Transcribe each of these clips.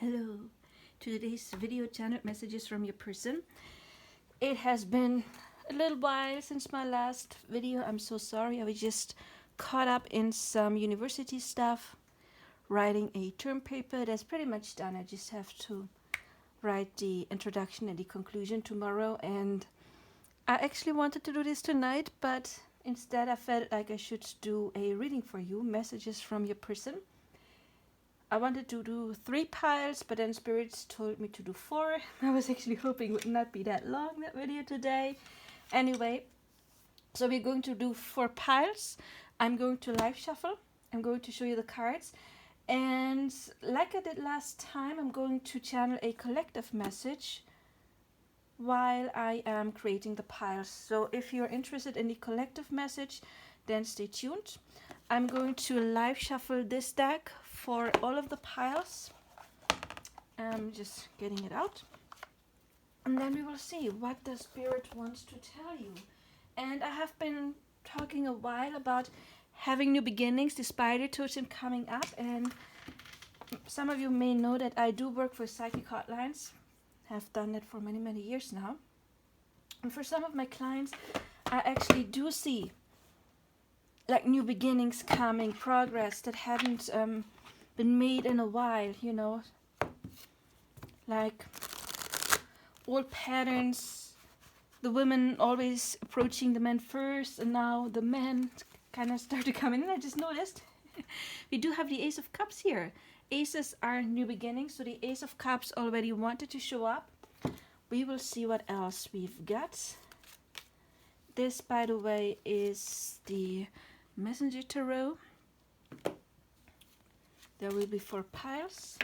Hello to today's video channel messages from your person. It has been a little while since my last video. I'm so sorry. I was just caught up in some university stuff, writing a term paper that's pretty much done. I just have to write the introduction and the conclusion tomorrow, and I actually wanted to do this tonight, but instead I felt like I should do a reading for you, messages from your person. I wanted to do 3 piles, but then spirits told me to do 4. I was actually hoping it would not be that long, that video today. Anyway, so we're going to do 4 piles. I'm going to live shuffle. I'm going to show you the cards. And like I did last time, I'm going to channel a collective message while I am creating the piles. So if you're interested in the collective message, then stay tuned. I'm going to live shuffle this deck for all of the piles. I'm just getting it out. And then we will see what the spirit wants to tell you. And I have been talking a while about having new beginnings, the spider totem coming up. And some of you may know that I do work for psychic hotlines. Have done that for many, many years now. And for some of my clients, I actually do see like new beginnings coming, progress that hadn't been made in a while, you know, like old patterns, the women always approaching the men first, and now the men kind of start to come in. I just noticed we do have the Ace of Cups here. Aces are new beginnings, so the Ace of Cups already wanted to show up. We will see what else we've got. This, by the way, is the Messenger Tarot. There will be 4 piles.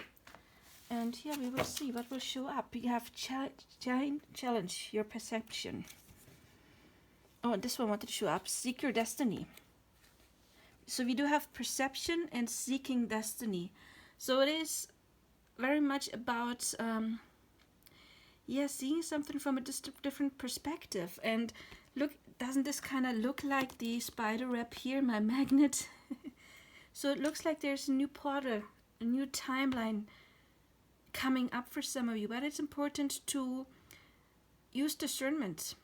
And yeah, we will see what will show up. We have challenge your perception. Oh, this one wanted to show up. Seek your destiny. So we do have perception and seeking destiny. So it is very much about seeing something from a different perspective. And look, doesn't this kind of look like the spider web here, my magnet? So it looks like there's a new portal, a new timeline coming up for some of you. But it's important to use discernment.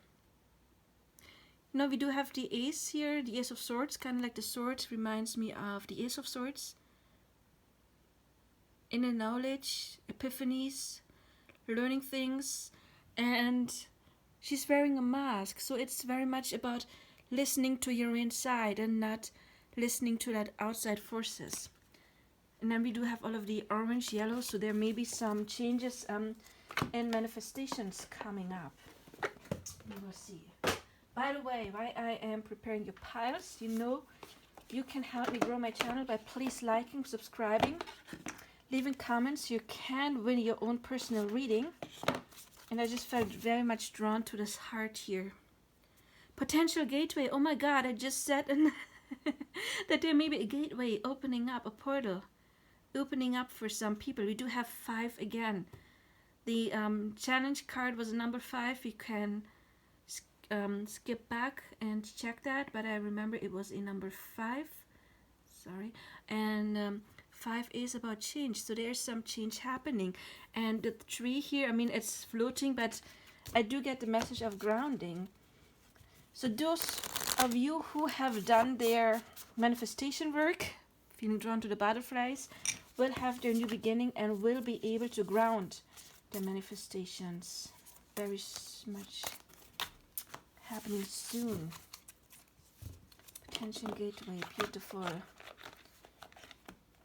You know, we do have the Ace here, the Ace of Swords, kind of like the swords, reminds me of the Ace of Swords. Inner knowledge, epiphanies, learning things, and she's wearing a mask, so it's very much about listening to your inside and not listening to that outside forces. And then we do have all of the orange, yellow, so there may be some changes and manifestations coming up. We will see. By the way, while I am preparing your piles, you know you can help me grow my channel by please liking, subscribing, leaving comments. You can win your own personal reading. And I just felt very much drawn to this heart here. Potential gateway. Oh my God, I just said that there may be a gateway opening up, a portal opening up for some people. We do have 5 again. The challenge card was a number 5. You can skip back and check that, but I remember it was a number 5. Sorry. And 5 is about change, so there's some change happening. And the 3 here, I mean, it's floating, but I do get the message of grounding. So those of you who have done their manifestation work, feeling drawn to the butterflies, will have their new beginning and will be able to ground their manifestations. Very much happening soon. Potential gateway, beautiful.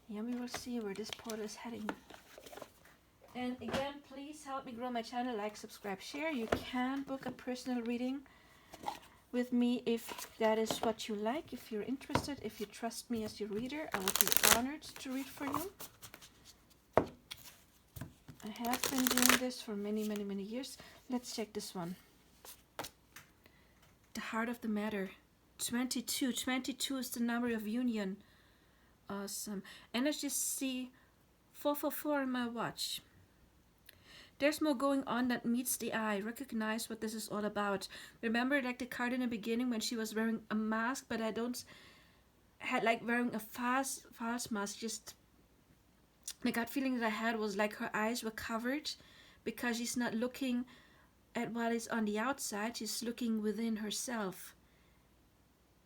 Yeah, we will see where this portal is heading. And again, please help me grow my channel. Like, subscribe, share. You can book a personal reading with me if that is what you like. If you're interested, if you trust me as your reader, I would be honored to read for you. I have been doing this for many, many, many years. Let's check this one. The heart of the matter. 22. 22 is the number of union. Awesome. And I just see 444 in my watch. There's more going on that meets the eye. Recognize what this is all about. Remember, like the card in the beginning when she was wearing a mask, but I don't had like wearing a false mask, just My gut feeling that I had was like her eyes were covered because she's not looking at what is on the outside, she's looking within herself.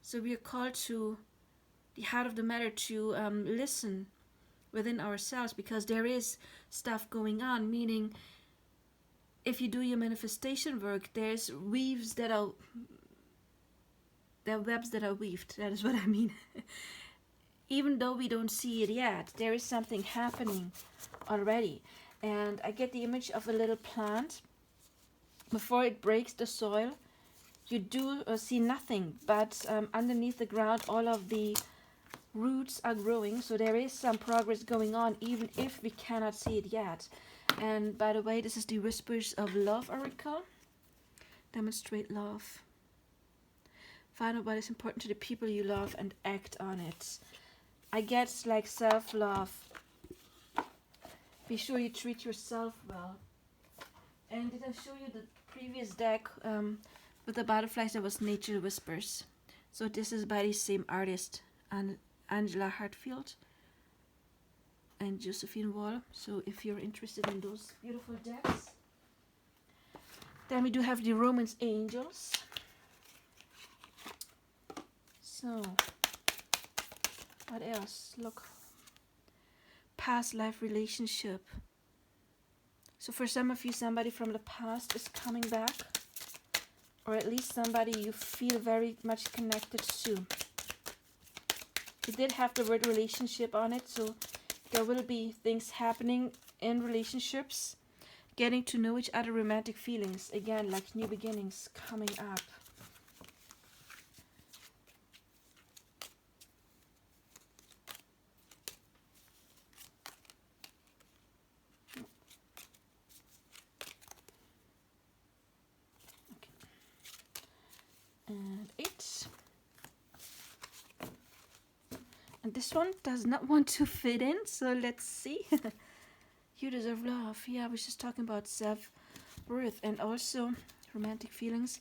So we are called to the heart of the matter, to listen within ourselves, because there is stuff going on, meaning if you do your manifestation work, there's weaves that are, there are webs that are weaved, that is what I mean. Even though we don't see it yet, there is something happening already. And I get the image of a little plant. Before it breaks the soil, you do see nothing, but underneath the ground all of the roots are growing, so there is some progress going on, even if we cannot see it yet. And by the way, this is the Whispers of Love oracle. Demonstrate love. Find out what is important to the people you love and act on it. I get like self-love. Be sure you treat yourself well. And did I show you the previous deck with the butterflies? That was Nature Whispers. So this is by the same artist, and Angela Hartfield and Josephine Wall. So if you're interested in those beautiful decks. Then we do have the Romance Angels. So what else? Look. Past life relationship. So for some of you, somebody from the past is coming back, or at least somebody you feel very much connected to. It did have the word relationship on it, so there will be things happening in relationships, getting to know each other, romantic feelings, again, like new beginnings coming up. And 8. And this one does not want to fit in, so let's see. You deserve love. Yeah, I was just talking about self-worth and also romantic feelings.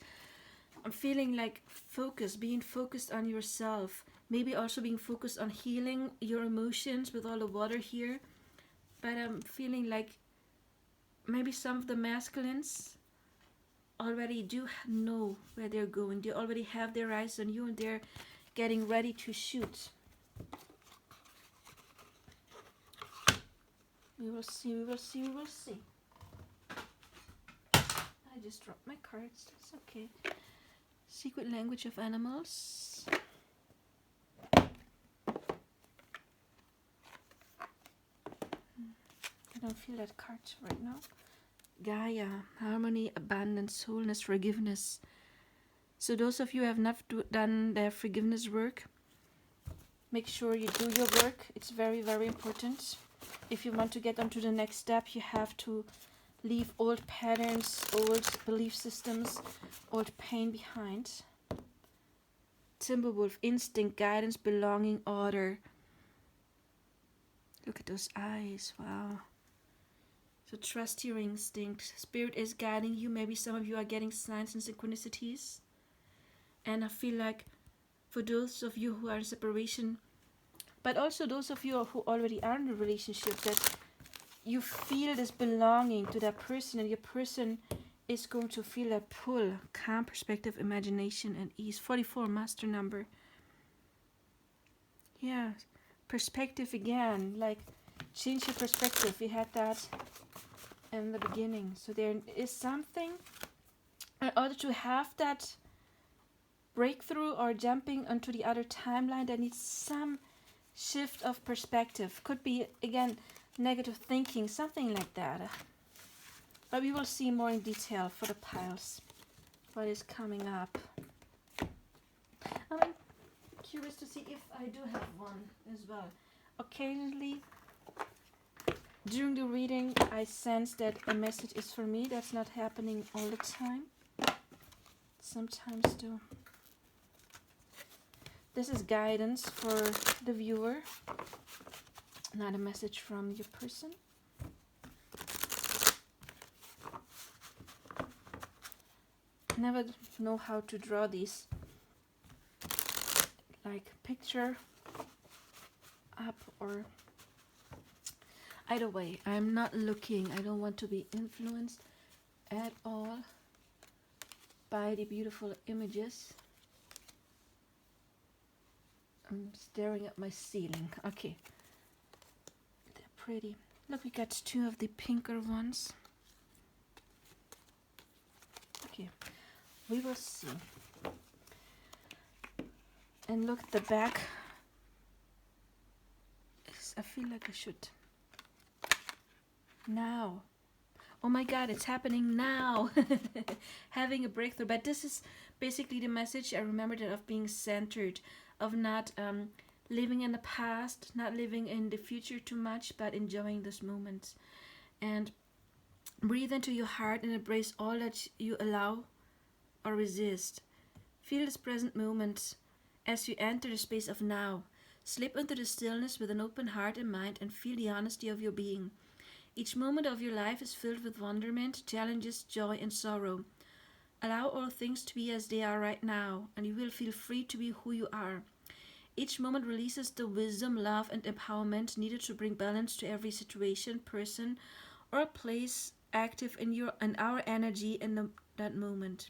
I'm feeling like focus, being focused on yourself. Maybe also being focused on healing your emotions with all the water here. But I'm feeling like maybe some of the masculines already do know where they're going. They already have their eyes on you and they're getting ready to shoot. We will see, we will see, we will see. I just dropped my cards, that's okay. Secret language of animals. I don't feel that card right now. Gaia, harmony, abundance, wholeness, forgiveness. So those of you who have not done their forgiveness work, make sure you do your work. It's very, very important. If you want to get onto the next step, you have to leave old patterns, old belief systems, old pain behind. Timberwolf, instinct, guidance, belonging, order. Look at those eyes, wow. So trust your instinct. Spirit is guiding you. Maybe some of you are getting signs and synchronicities. And I feel like for those of you who are in separation, but also those of you who already are in a relationship, that you feel this belonging to that person, and your person is going to feel that pull. Calm, perspective, imagination, and ease. 44, master number. Yeah, perspective again. Like, change your perspective. We had that in the beginning. So there is something, in order to have that breakthrough or jumping onto the other timeline, that needs some shift of perspective. Could be, again, negative thinking, something like that. But we will see more in detail for the piles, what is coming up. I'm curious to see if I do have one as well. Occasionally, during the reading, I sense that a message is for me. That's not happening all the time. Sometimes too. This is guidance for the viewer, not a message from your person. Never know how to draw these. Like picture up, or Either way, I'm not looking. I don't want to be influenced at all by the beautiful images. I'm staring at my ceiling. Okay. They're pretty. Look, we got two of the pinker ones. Okay. We will see. And look, the back. I feel like I should. Now. Oh my God, it's happening now. Having a breakthrough. But this is basically the message. I remembered it, of being centered, of not living in the past, not living in the future too much, but enjoying this moment. And breathe into your heart and embrace all that you allow or resist. Feel this present moment as you enter the space of now. Slip into the stillness with an open heart and mind and feel the honesty of your being. Each moment of your life is filled with wonderment, challenges, joy, and sorrow. Allow all things to be as they are right now, and you will feel free to be who you are. Each moment releases the wisdom, love, and empowerment needed to bring balance to every situation, person, or place active in our energy in that moment.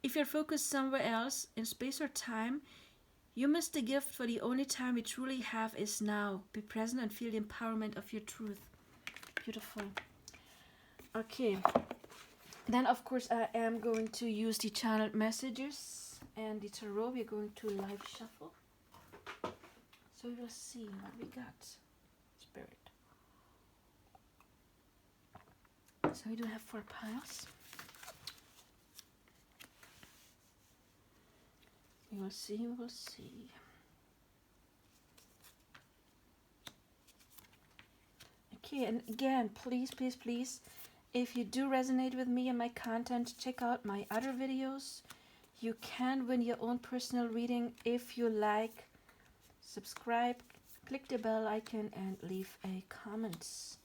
If you're focused somewhere else, in space or time, you miss the gift, for the only time we truly have is now. Be present and feel the empowerment of your truth. Beautiful. Okay. Then, of course, I am going to use the channeled messages and the tarot. We're going to live shuffle. So we will see what we got. Spirit. So we do have 4 piles. We will see, we will see. Okay, and again, please, please, please, if you do resonate with me and my content, check out my other videos. You can win your own personal reading if you like. Subscribe, click the bell icon, and leave a comment.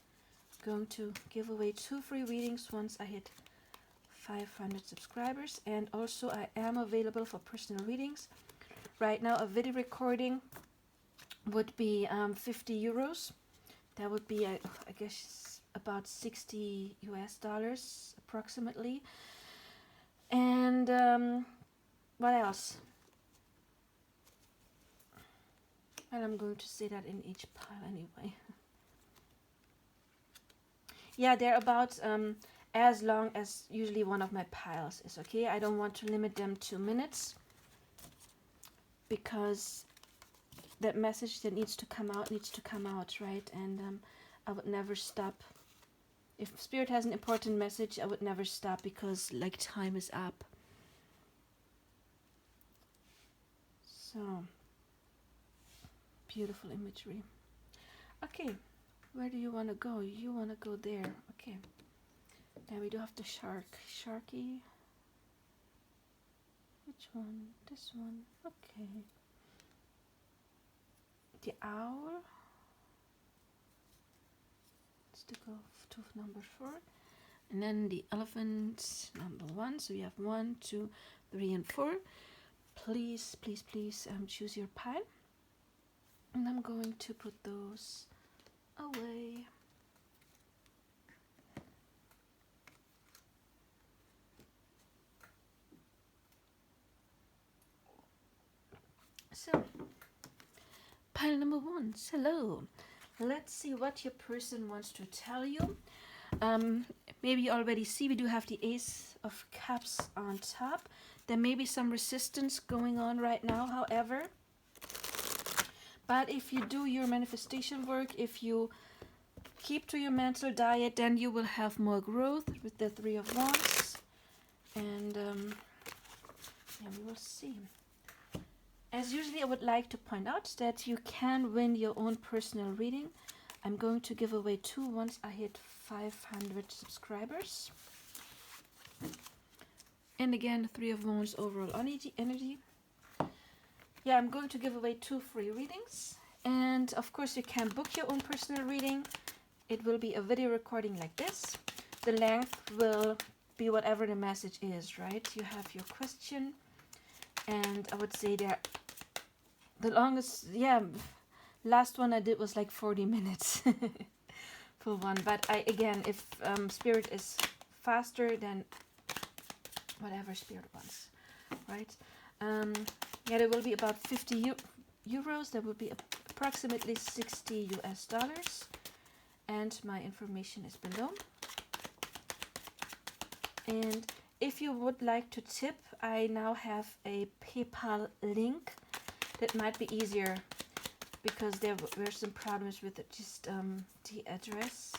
I'm going to give away 2 free readings once I hit 500 subscribers, and also I am available for personal readings. Right now, a video recording would be 50 euros. That would be, I guess, about $60 US approximately. And what else? Well, I'm going to say that in each pile anyway. Yeah, they're about as long as usually one of my piles is, okay? I don't want to limit them to minutes, because that message that needs to come out, right? And I would never stop. If Spirit has an important message, I would never stop, because like time is up. So, beautiful imagery. Okay, where do you want to go? You want to go there. Okay. Then we do have the shark. Sharky. Which one? This one. Okay. The owl. Let's go to number 4. And then the elephant, number 1. So we have 1, 2, 3, and 4. Please, please, please choose your pile. And I'm going to put those away. So, pile number 1. Hello. Let's see what your person wants to tell you. Maybe you already see we do have the Ace of Cups on top. There may be some resistance going on right now, however. But if you do your manifestation work, if you keep to your mental diet, then you will have more growth with the 3 of Wands. And yeah, we will see. As usually, I would like to point out that you can win your own personal reading. I'm going to give away 2 once I hit 500 subscribers. And again, 3 of Wands overall energy. Yeah, I'm going to give away 2 free readings. And of course, you can book your own personal reading. It will be a video recording like this. The length will be whatever the message is, right? You have your question. And I would say the longest, yeah, last one I did was like 40 minutes. full one. But again, if Spirit is faster than whatever Spirit wants, right? Yeah, there will be about 50 euros. That will be approximately 60 US dollars. And my information is below. And if you would like to tip, I now have a PayPal link. That might be easier because there were some problems with it, just the address.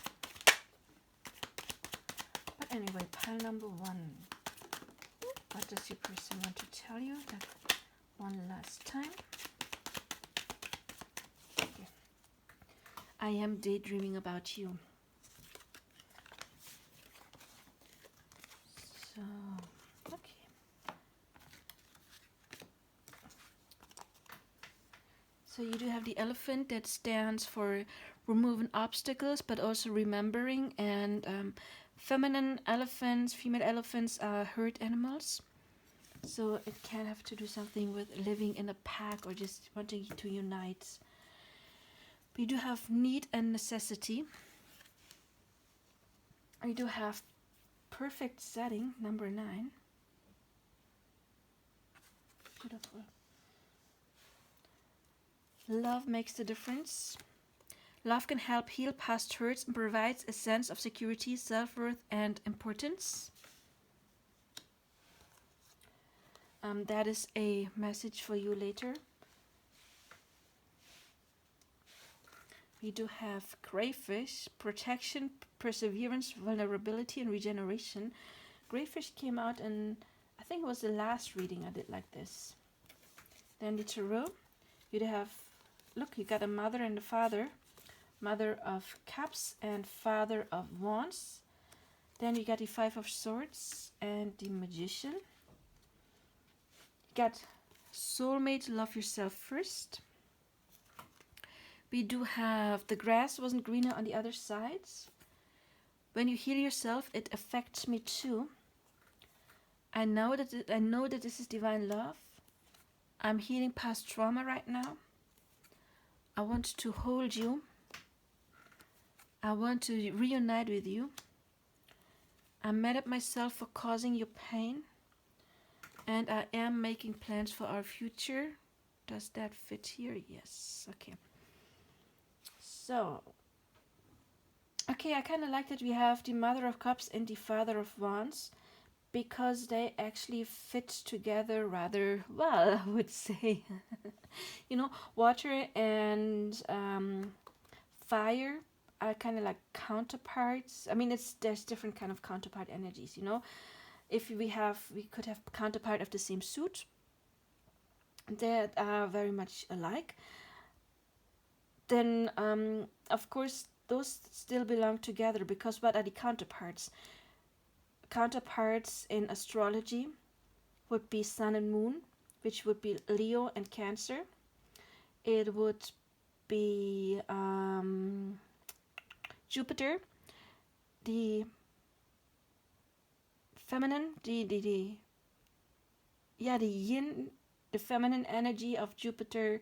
But anyway, pile number 1. What does your person want to tell you? That one last time. Okay. I am daydreaming about you. So, okay. So you do have the elephant that stands for removing obstacles, but also remembering. And feminine elephants, female elephants are herd animals. So it can have to do something with living in a pack or just wanting to unite. We do have need and necessity. We do have perfect setting, number 9. Beautiful. Love makes the difference. Love can help heal past hurts and provides a sense of security, self-worth, and importance. That is a message for you later. We do have crayfish, protection, perseverance, vulnerability, and regeneration. Crayfish came out in, I think it was the last reading I did like this. Then the tarot, you have, look, you got a mother and a father. Mother of Cups and Father of Wands. Then you got the 5 of Swords and the Magician. You got soulmate, love yourself first. We do have the grass wasn't greener on the other sides. When you heal yourself, it affects me too. I know that this is divine love. I'm healing past trauma right now. I want to hold you. I want to reunite with you. I'm mad at myself for causing you pain. And I am making plans for our future. Does that fit here? Yes. Okay. So, okay, I kind of like that we have the Mother of Cups and the Father of Wands, because they actually fit together rather well, I would say. You know, water and fire are kind of like counterparts. I mean, there's different kind of counterpart energies, you know. If we could have counterpart of the same suit that are very much alike, then of course those still belong together, because what are the counterparts? Counterparts in astrology would be Sun and Moon, which would be Leo and Cancer. It would be Jupiter, the feminine, the yin, the feminine energy of Jupiter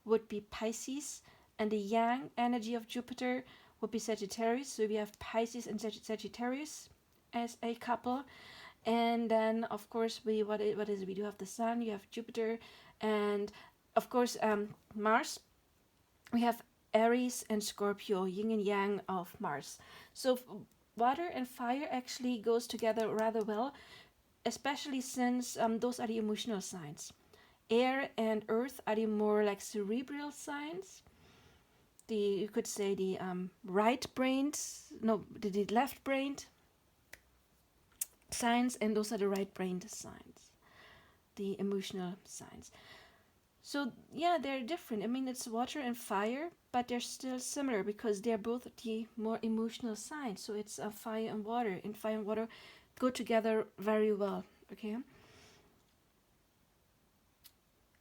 would be Pisces, and the yang energy of Jupiter would be Sagittarius. So we have Pisces and Sagittarius as a couple. And then of course we do have the Sun, you have Jupiter, and of course Mars. We have Aries and Scorpio, yin and yang of Mars. So water and fire actually goes together rather well, especially since those are the emotional signs. Air and earth are the more like cerebral signs. You could say the the left-brained signs, and those are the right-brained signs, the emotional signs. So yeah, they're different. I mean, it's water and fire, but they're still similar because they're both the more emotional signs. So it's fire and water, and fire and water go together very well. Okay,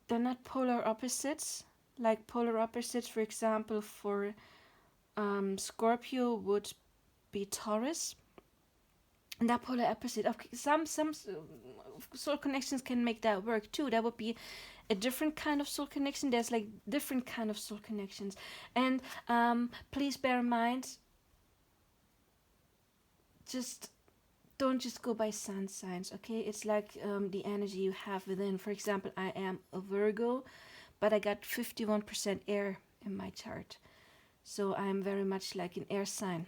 they're not polar opposites. Like polar opposites, for example, for Scorpio would be Taurus. And that polar opposite. Okay, some soul connections can make that work too. That would be a different kind of soul connection. There's like different kind of soul connections. And please bear in mind, just don't just go by sun signs, okay? It's like the energy you have within. For example, I am a Virgo, but I got 51% air in my chart. So I'm very much like an air sign.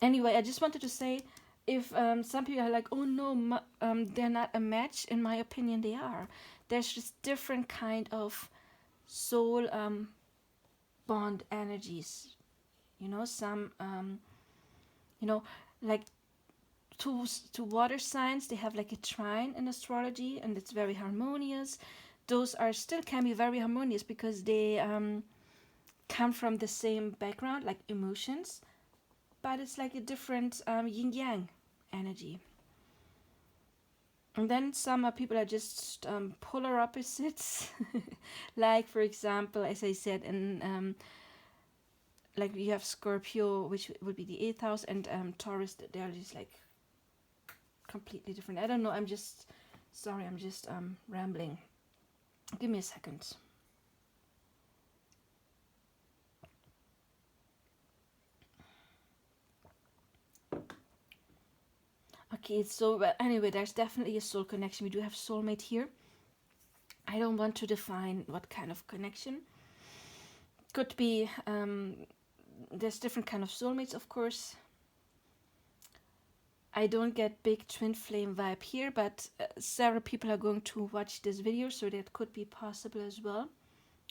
Anyway, I just wanted to say, if some people are like, oh no, they're not a match, in my opinion, they are. There's just different kind of soul bond energies. You know, some, you know, like to water signs, they have like a trine in astrology, and it's very harmonious. Those are still can be very harmonious because they come from the same background, like emotions, but it's like a different yin yang energy. And then some people are just polar opposites. Like, for example, as I said, in like you have Scorpio, which would be the 8th house, and Taurus, they're just like completely different. I don't know, I'm just sorry, I'm just rambling. Give me a second. Okay, so anyway, there's definitely a soul connection. We do have soulmate here. I don't want to define what kind of connection. Could be, there's different kind of soulmates, of course. I don't get big twin flame vibe here, but several people are going to watch this video, so that could be possible as well,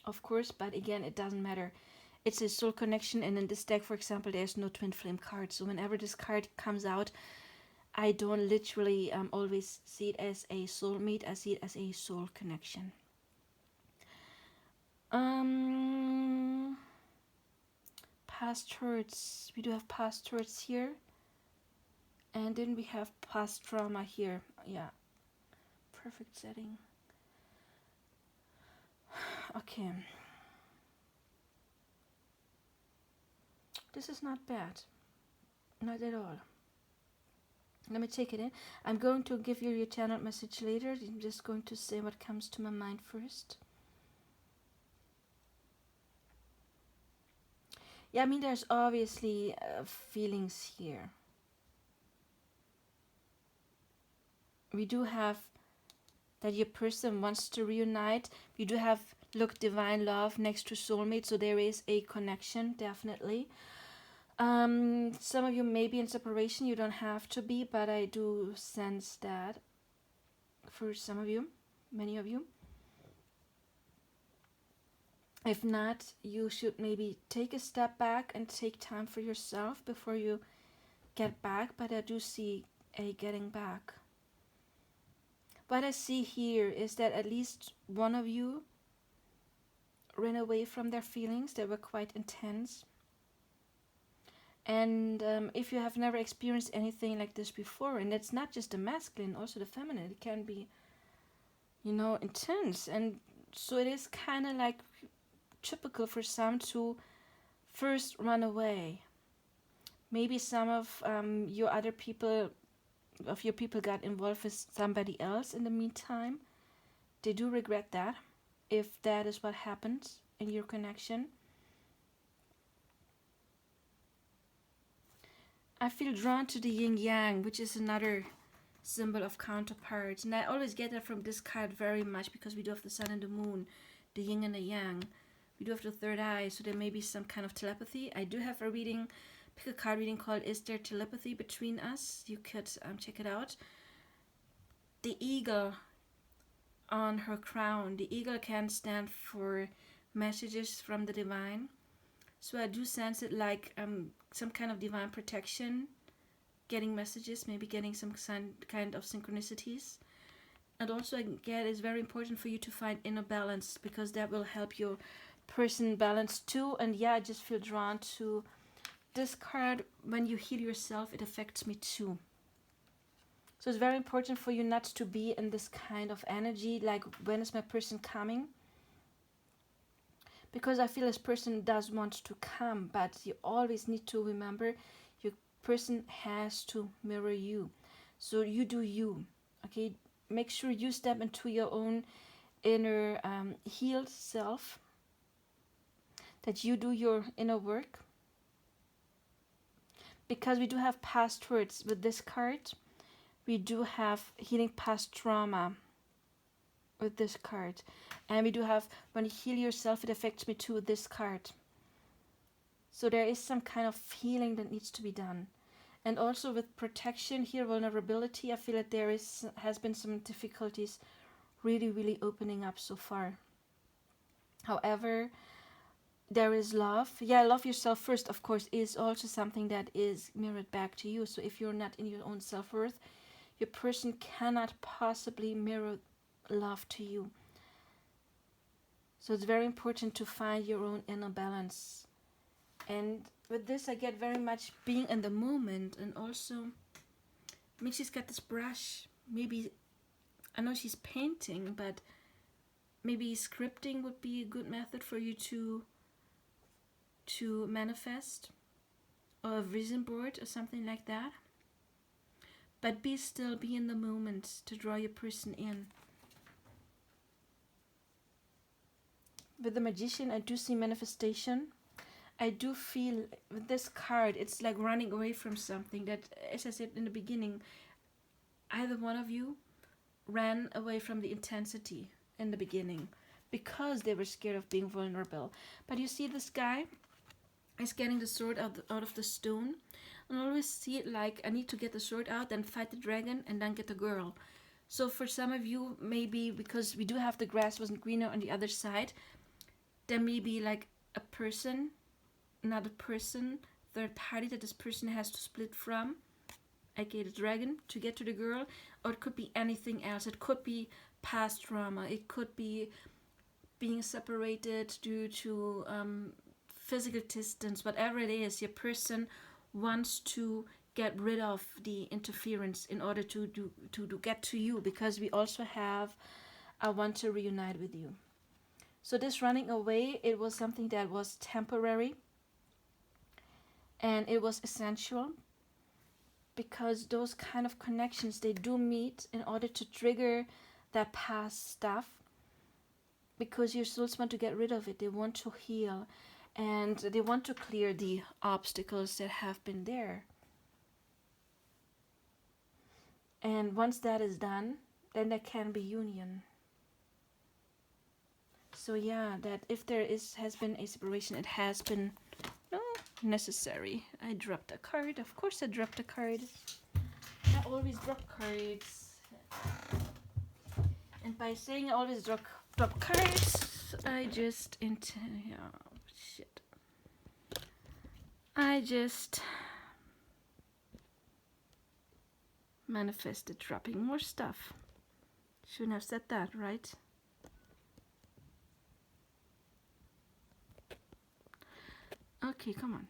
of course. But again, it doesn't matter. It's a soul connection, and in this deck, for example, there's no twin flame card. So whenever this card comes out, I don't literally always see it as a soulmate. I see it as a soul connection. Past hurts. We do have past hurts here. And then we have past trauma here. Yeah. Perfect setting. Okay. This is not bad. Not at all. Let me take it in. I'm going to give you your channel message later. I'm just going to say what comes to my mind first. Yeah, I mean, there's obviously feelings here. We do have that your person wants to reunite. We do have, look, divine love next to soulmate, so there is a connection, definitely. Some of you may be in separation. You don't have to be, but I do sense that for some of you, many of you. If not, you should maybe take a step back and take time for yourself before you get back, but I do see a getting back. What I see here is that at least one of you ran away from their feelings that were quite intense. And if you have never experienced anything like this before, and it's not just the masculine, also the feminine, it can be, you know, intense. And so it is kind of like typical for some to first run away. Maybe some of your people got involved with somebody else in the meantime. They do regret that, if that is what happens in your connection. I feel drawn to the yin yang, which is another symbol of counterparts, and I always get that from this card very much, because we do have the sun and the moon, the yin and the yang. We do have the third eye, so there may be some kind of telepathy. I do have a reading, pick a card reading called Is There Telepathy Between Us? You could check it out. The eagle on her crown. The eagle can stand for messages from the divine. So I do sense it like some kind of divine protection, getting messages, maybe getting some kind of synchronicities. And also again, it's very important for you to find inner balance, because that will help your person balance too. And yeah, I just feel drawn to this card. When you heal yourself, it affects me too. So it's very important for you not to be in this kind of energy, like, when is my person coming? Because I feel this person does want to come, but you always need to remember your person has to mirror you. So you do you, okay? Make sure you step into your own inner healed self, that you do your inner work. because we do have past hurts with this card. We do have healing past trauma with this card. And we do have when you heal yourself, it affects me too with this card. So there is some kind of healing that needs to be done. And also with protection here, vulnerability, I feel that there has been some difficulties really opening up so far. However, there is love. Yeah, love yourself first, of course, is also something that is mirrored back to you. So if you're not in your own self-worth, your person cannot possibly mirror love to you. So it's very important to find your own inner balance. And with this, I get very much being in the moment. And also, I mean, she's got this brush. Maybe, I know she's painting, but maybe scripting would be a good method for you to manifest, or a vision board or something like that. But be still, be in the moment to draw your person in. With the Magician, I do see manifestation. I do feel with this card, it's like running away from something that, as I said in the beginning, either one of you ran away from the intensity in the beginning because they were scared of being vulnerable. But you see this guy is getting the sword out of the stone. And I always see it like, I need to get the sword out, then fight the dragon, and then get the girl. So for some of you, maybe because we do have the grass wasn't greener on the other side, there may be like a person, another person, third party that this person has to split from, aka the dragon, to get to the girl. Or it could be anything else. It could be past trauma. It could be being separated due to physical distance. Whatever it is, your person wants to get rid of the interference in order to get to you, because we also have I want to reunite with you. So this running away, it was something that was temporary, and it was essential, because those kind of connections, they do meet in order to trigger that past stuff, because your souls want to get rid of it. They want to heal, and they want to clear the obstacles that have been there. And once that is done, then there can be union. So yeah, that if there has been a separation, it has been necessary. I dropped a card. Of course I dropped a card. I always drop cards. And by saying I always drop cards, I just I just manifested dropping more stuff. Shouldn't have said that, right? Okay, come on.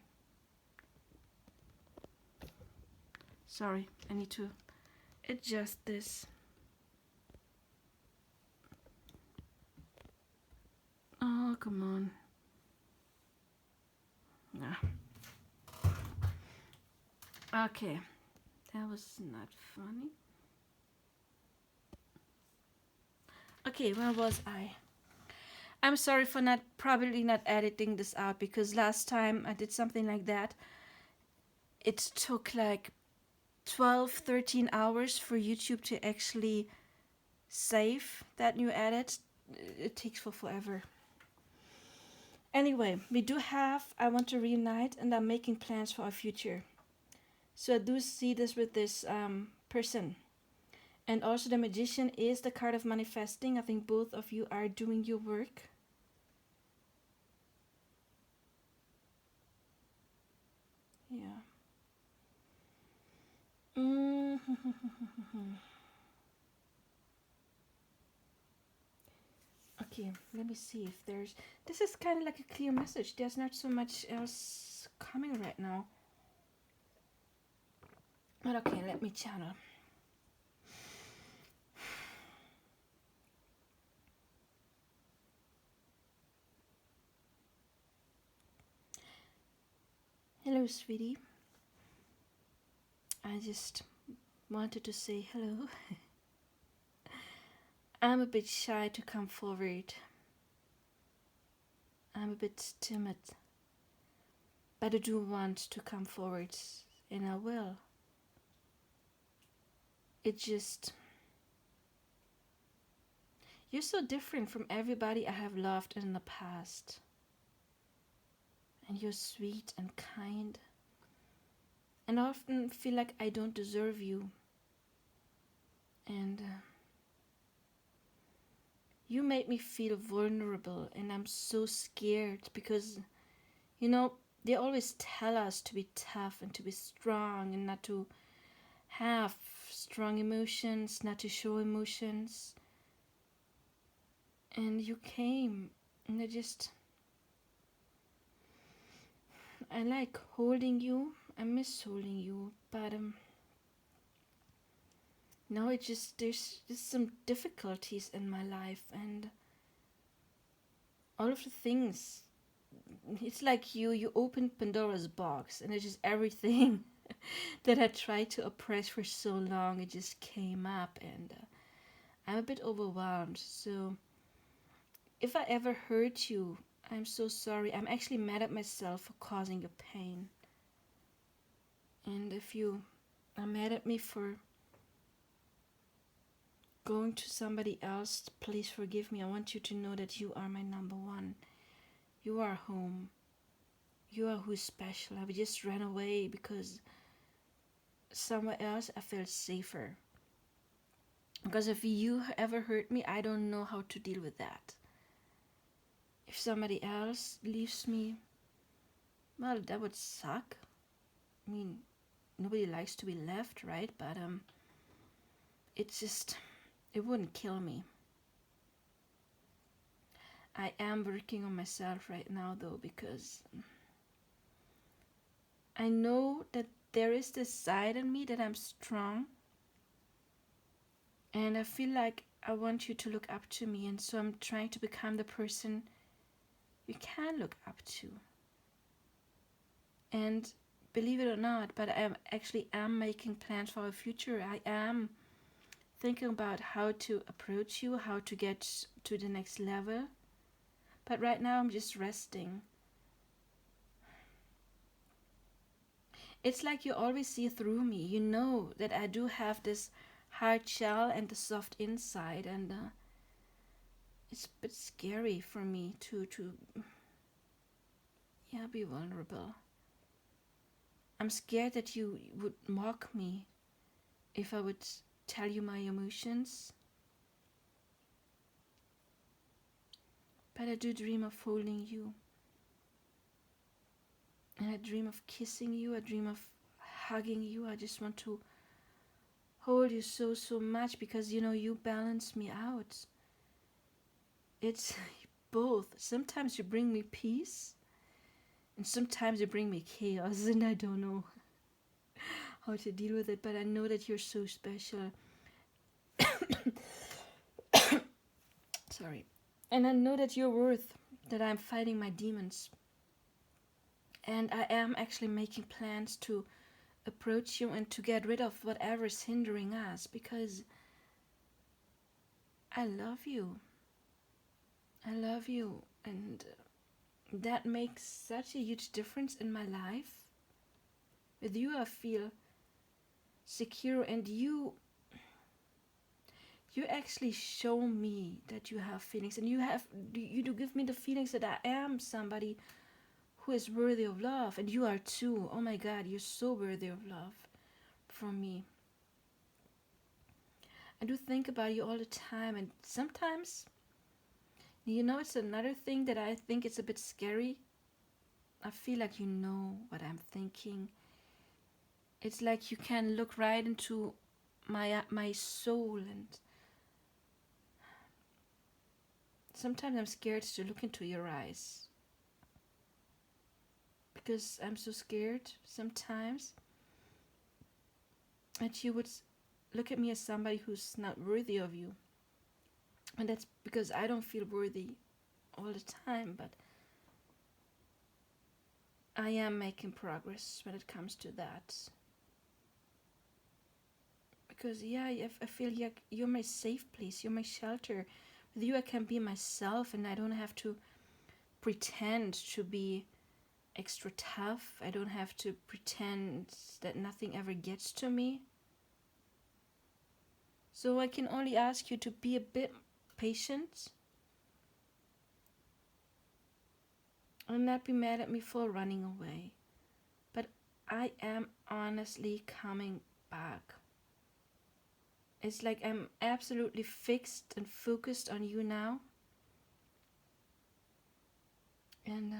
Sorry, I need to adjust this. Oh, come on. Nah. Okay, that was not funny. Okay, where was I? I'm sorry for probably not editing this out, because last time I did something like that, it took like 12-13 hours for YouTube to actually save that new edit. It takes forever. Anyway, we do have I want to reunite, and I'm making plans for our future. So I do see this with this person. And also the Magician is the card of manifesting. I think both of you are doing your work. Yeah. Okay, let me see if there's... This is kind of like a clear message. There's not so much else coming right now. But okay, let me channel. Hello, sweetie. I just wanted to say hello. I'm a bit shy to come forward. I'm a bit timid. But I do want to come forward and I will. It just, you're so different from everybody I have loved in the past. And you're sweet and kind. And I often feel like I don't deserve you. And you made me feel vulnerable, and I'm so scared because, you know, they always tell us to be tough and to be strong and not to have strong emotions, not to show emotions. And you came, and I like holding you. I miss holding you, but now there's just some difficulties in my life, and all of the things. It's like you opened Pandora's box, and it's just everything that I tried to oppress for so long. It just came up, and I'm a bit overwhelmed. So if I ever hurt you, I'm so sorry. I'm actually mad at myself for causing you pain. And if you are mad at me for going to somebody else, please forgive me. I want you to know that you are my number one. You are home. You are who's special. I just ran away because somewhere else I felt safer. Because if you ever hurt me, I don't know how to deal with that. If somebody else leaves me, well, that would suck. I mean, nobody likes to be left, right? But it wouldn't kill me. I am working on myself right now, though, because I know that there is this side in me that I'm strong, and I feel like I want you to look up to me, and so I'm trying to become the person you can look up to. And believe it or not, but I am making plans for our future. I am thinking about how to approach you, how to get to the next level. But right now I'm just resting. It's like you always see through me. You know that I do have this hard shell and the soft inside, and it's a bit scary for me to be vulnerable. I'm scared that you would mock me if I would tell you my emotions. But I do dream of holding you. And I dream of kissing you. I dream of hugging you. I just want to hold you so much because, you know, you balance me out. It's both. Sometimes you bring me peace, and sometimes you bring me chaos, and I don't know how to deal with it, but I know that you're so special. Sorry. And I know that you're worth that I'm fighting my demons. And I am actually making plans to approach you and to get rid of whatever is hindering us, because I love you. I love you, and that makes such a huge difference in my life. With you I feel secure, and you actually show me that you have feelings, and you do give me the feelings that I am somebody who is worthy of love, and you are too. Oh my God, you're so worthy of love from me. I do think about you all the time, and sometimes, you know, it's another thing that I think it's a bit scary. I feel like you know what I'm thinking. It's like you can look right into my soul, and sometimes I'm scared to look into your eyes. Because I'm so scared sometimes that you would look at me as somebody who's not worthy of you. And that's because I don't feel worthy all the time, but I am making progress when it comes to that. Because I feel like you're my safe place, you're my shelter. With you I can be myself, and I don't have to pretend to be extra tough. I don't have to pretend that nothing ever gets to me. So I can only ask you to be a bit patient and not be mad at me for running away. But I am honestly coming back. It's like I'm absolutely fixed and focused on you now. And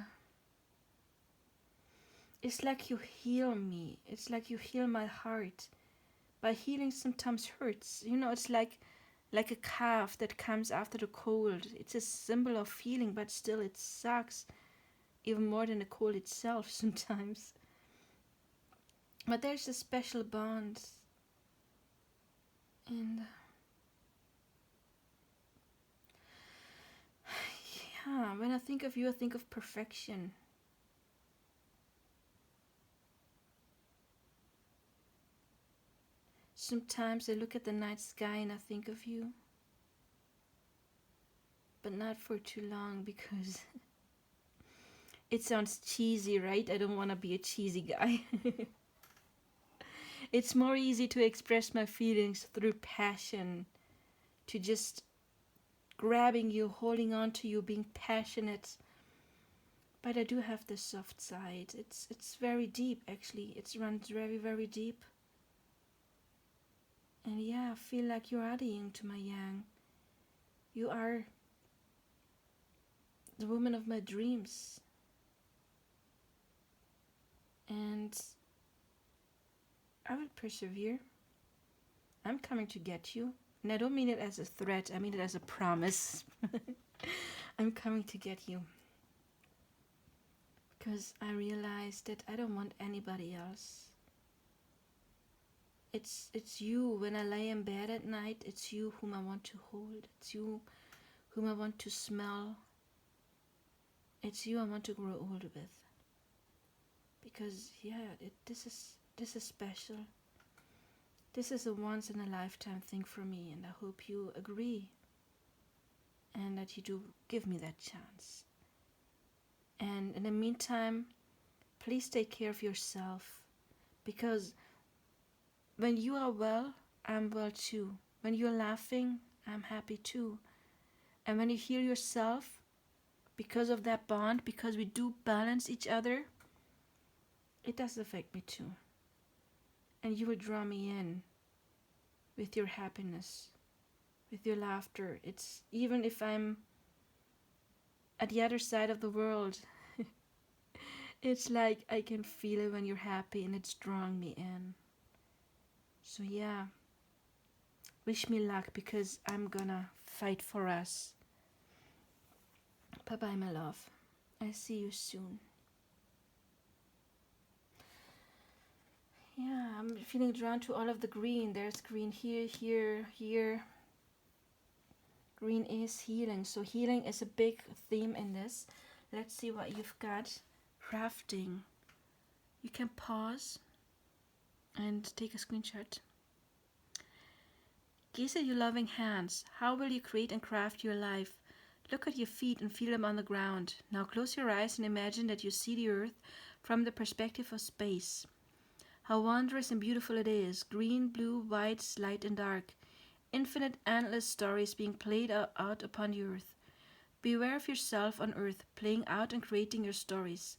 it's like you heal me. It's like you heal my heart. But healing sometimes hurts. You know, it's like a calf that comes after the cold. It's a symbol of healing, but still it sucks even more than the cold itself sometimes. But there's a special bond. And yeah, when I think of you, I think of perfection. Sometimes I look at the night sky and I think of you. But not for too long, because it sounds cheesy, right? I don't want to be a cheesy guy. It's more easy to express my feelings through passion, to just grabbing you, holding on to you, being passionate. But I do have the soft side. It's very deep, actually. It runs very, very deep. And yeah, I feel like you are the yin to my yang. You are the woman of my dreams. And I will persevere. I'm coming to get you. And I don't mean it as a threat, I mean it as a promise. I'm coming to get you. Because I realized that I don't want anybody else. It's you. When I lay in bed at night, it's you whom I want to hold. It's you whom I want to smell. It's you I want to grow old with. Because yeah, this is special. This is a once in a lifetime thing for me, and I hope you agree. And that you do give me that chance. And in the meantime, please take care of yourself. Because when you are well, I'm well too. When you're laughing, I'm happy too. And when you heal yourself, because of that bond, because we do balance each other, it does affect me too. And you will draw me in with your happiness, with your laughter. It's even if I'm at the other side of the world, it's like I can feel it when you're happy and it's drawing me in. So yeah, wish me luck, because I'm gonna fight for us. Bye bye, my love. I see you soon. Yeah, I'm feeling drawn to all of the green. There's green here, here, here. Green is healing. So healing is a big theme in this. Let's see what you've got. Crafting. You can pause and take a screenshot. Gaze at your loving hands. How will you create and craft your life? Look at your feet and feel them on the ground. Now close your eyes and imagine that you see the earth from the perspective of space. How wondrous and beautiful it is. Green, blue, white, light and dark. Infinite, endless stories being played out upon the earth. Be aware of yourself on earth, playing out and creating your stories.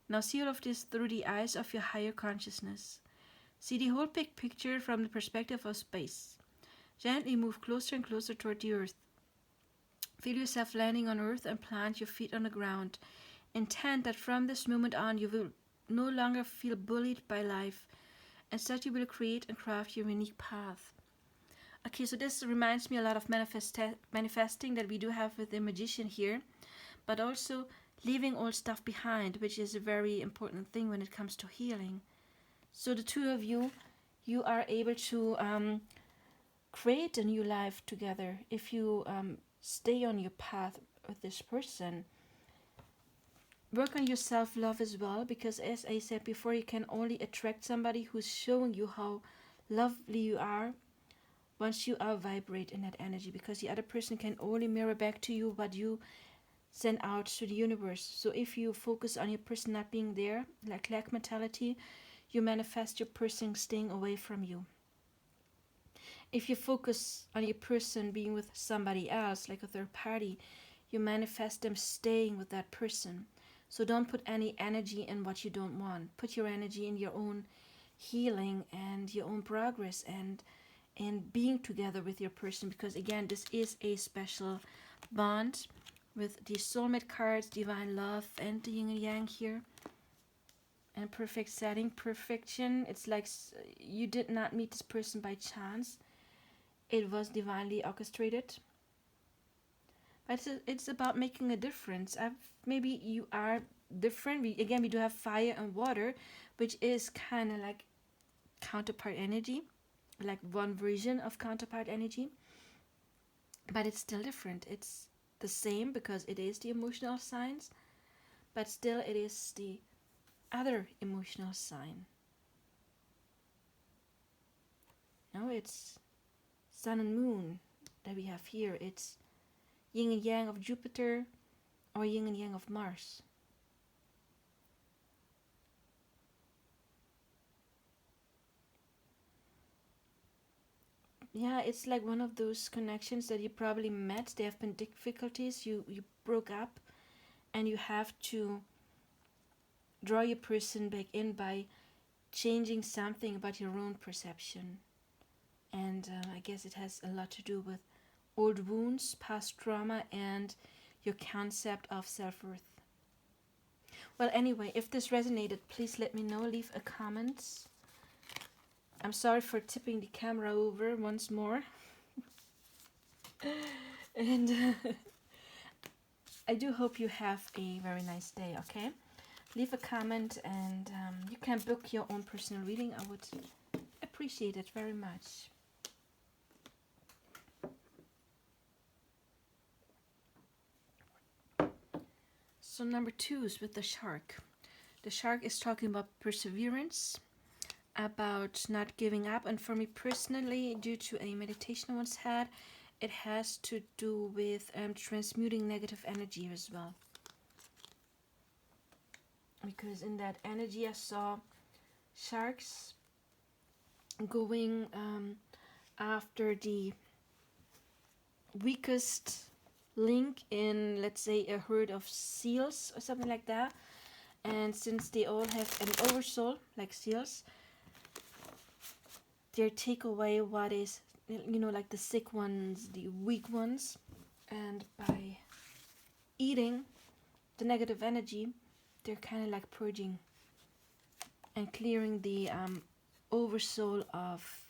Now see all of this through the eyes of your higher consciousness. See the whole big picture from the perspective of space. Gently move closer and closer toward the earth. Feel yourself landing on earth and plant your feet on the ground. Intent that from this moment on you will no longer feel bullied by life. Instead you will create and craft your unique path. Okay, so this reminds me a lot of manifesting that we do have with the magician here. But also leaving old stuff behind, which is a very important thing when it comes to healing. So the two of you are able to create a new life together if you stay on your path with this person. Work on your self-love as well, because as I said before, you can only attract somebody who's showing you how lovely you are once you are vibrate in that energy, because the other person can only mirror back to you what you sent out to the universe. So if you focus on your person not being there, like lack mentality, you manifest your person staying away from you. If you focus on your person being with somebody else, like a third party, you manifest them staying with that person. So don't put any energy in what you don't want. Put your energy in your own healing and your own progress and being together with your person, because again, this is a special bond with the soulmate cards, divine love, and the yin and yang here. And perfect setting, perfection. It's like you did not meet this person by chance. It was divinely orchestrated. But it's about making a difference. Maybe you are different. We do have fire and water, which is kind of like counterpart energy, like one version of counterpart energy. But it's still different. It's the same because it is the emotional signs, but still it is the other emotional sign. No, it's sun and moon that we have here. It's yin and yang of Jupiter or yin and yang of Mars. Yeah, it's like one of those connections that you probably met. There have been difficulties. You broke up, and you have to draw your person back in by changing something about your own perception. And I guess it has a lot to do with old wounds, past trauma, and your concept of self-worth. Well, anyway, if this resonated, please let me know. Leave a comment. I'm sorry for tipping the camera over once more. And I do hope you have a very nice day, okay? Leave a comment, and you can book your own personal reading. I would appreciate it very much. So number 2 is with the shark. The shark is talking about perseverance, about not giving up, and for me personally, due to a meditation I once had, it has to do with transmuting negative energy as well. Because in that energy I saw sharks going after the weakest link in, let's say, a herd of seals or something like that. And since they all have an oversoul, like seals, they take away what is, like the sick ones, the weak ones. And by eating the negative energy, they're kind of like purging and clearing the oversoul of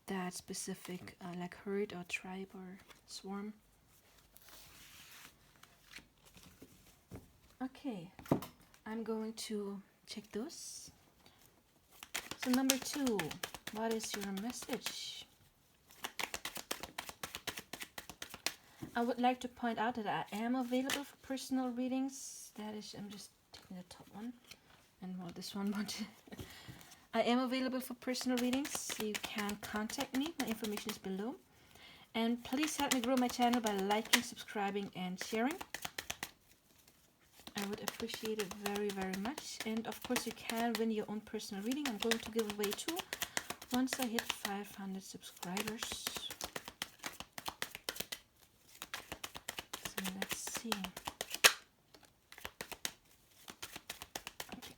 that specific like herd or tribe or swarm. Okay, I'm going to check those. So number 2, what is your message? I would like to point out that I am available for personal readings. That is, I'm just taking the top one, and well, this one, but I am available for personal readings. You can contact me. My information is below. And please help me grow my channel by liking, subscribing, and sharing. I would appreciate it very, very much. And of course, you can win your own personal reading. I'm going to give away 2 once I hit 500 subscribers. So let's see. Okay.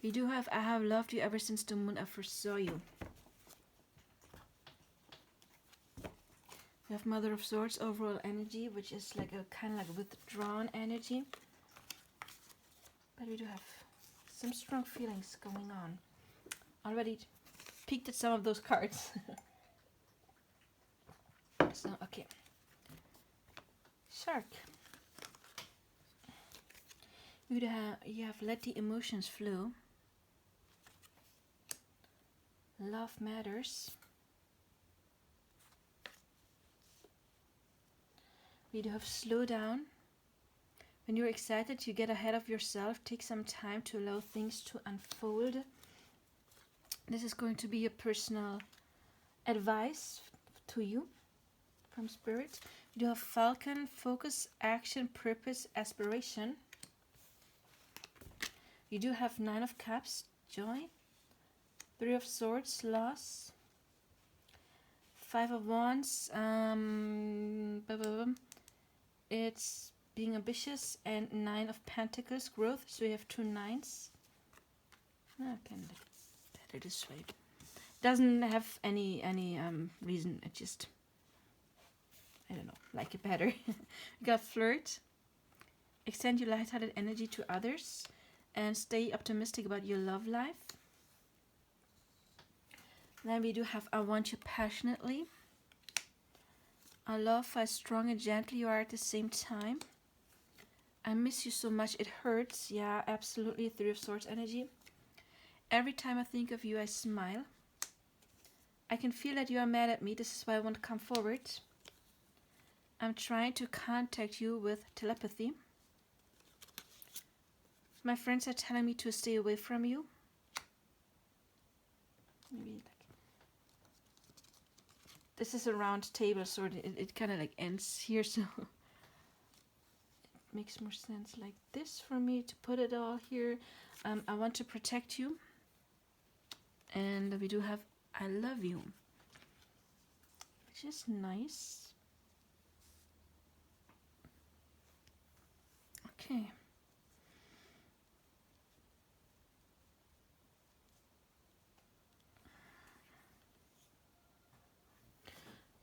We do have I have loved you ever since the moment I first saw you. We have Mother of Swords, overall energy, which is like a kind of like withdrawn energy. But we do have some strong feelings going on. Already peeked at some of those cards. So, okay. Shark. You have let the emotions flow. Love matters. We do have slow down. When you're excited, you get ahead of yourself. Take some time to allow things to unfold. This is going to be a personal advice to you from Spirit. You do have Falcon, focus, action, purpose, aspiration. You do have Nine of Cups, joy. Three of Swords, loss. Five of Wands, it's being ambitious, and Nine of Pentacles, growth. So you have two nines. I can look better this way. Doesn't have any reason. It just, I don't know, like it better. You got flirt. Extend your light-hearted energy to others, and stay optimistic about your love life. Then we do have I want you passionately. I love how strong and gentle you are at the same time. I miss you so much it hurts. Yeah, absolutely. Three of Swords energy. Every time I think of you, I smile. I can feel that you are mad at me. This is why I want to come forward. I'm trying to contact you with telepathy. My friends are telling me to stay away from you. Maybe like this is a round table, so it kind of like ends here, so it makes more sense like this for me to put it all here. I want to protect you, and we do have I love you, which is nice. Okay.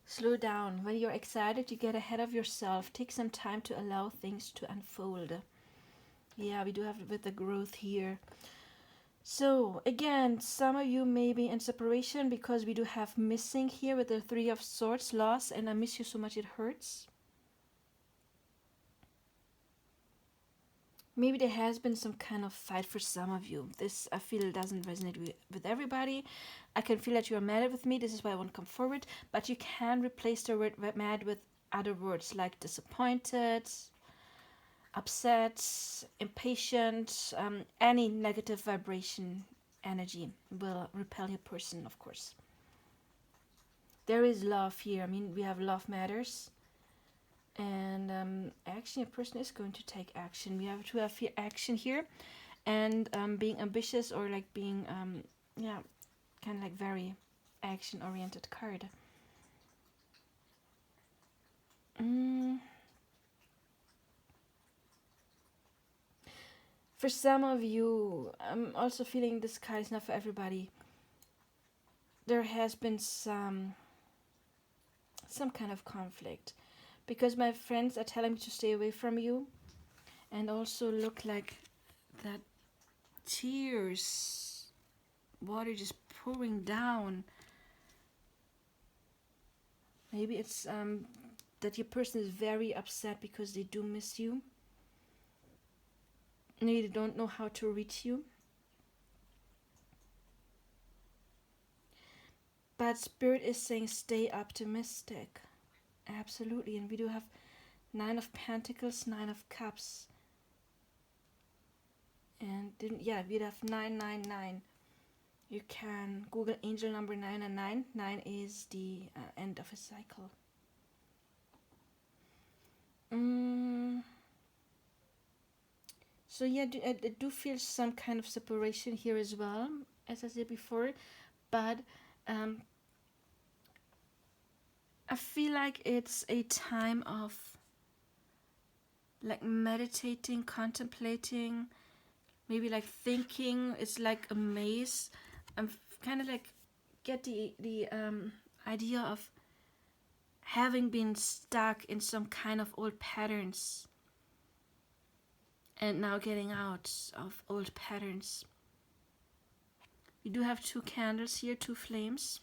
Slow down. When you're excited, you get ahead of yourself. Take some time to allow things to unfold. Yeah, we do have with the growth here. So, again, some of you may be in separation because we do have missing here with the Three of Swords, loss, and I miss you so much it hurts. Maybe there has been some kind of fight for some of you. This, I feel, doesn't resonate with everybody. I can feel that you are mad with me. This is why I want to come forward. But you can replace the word mad with other words like disappointed, upset, impatient. Any negative vibration energy will repel your person, of course. There is love here. I mean, we have love matters. And action, a person is going to take action. We have to have here action here, and being ambitious, or like being yeah, kind of like very action oriented card. For some of you, I'm also feeling this card is not for everybody. There has been some kind of conflict, because my friends are telling me to stay away from you, and also look like that tears, water just pouring down. Maybe it's that your person is very upset because they do miss you. Maybe they don't know how to reach you. But Spirit is saying stay optimistic. Absolutely. And we do have Nine of Pentacles, Nine of Cups. And yeah, we'd have 999. You can Google angel number 999. 9 is the end of a cycle. So yeah, I do feel some kind of separation here as well, as I said before. But I feel like it's a time of like meditating, contemplating, maybe like thinking. It's like a maze. I'm kind of like get the idea of having been stuck in some kind of old patterns and now getting out of old patterns. We do have two candles here, two flames.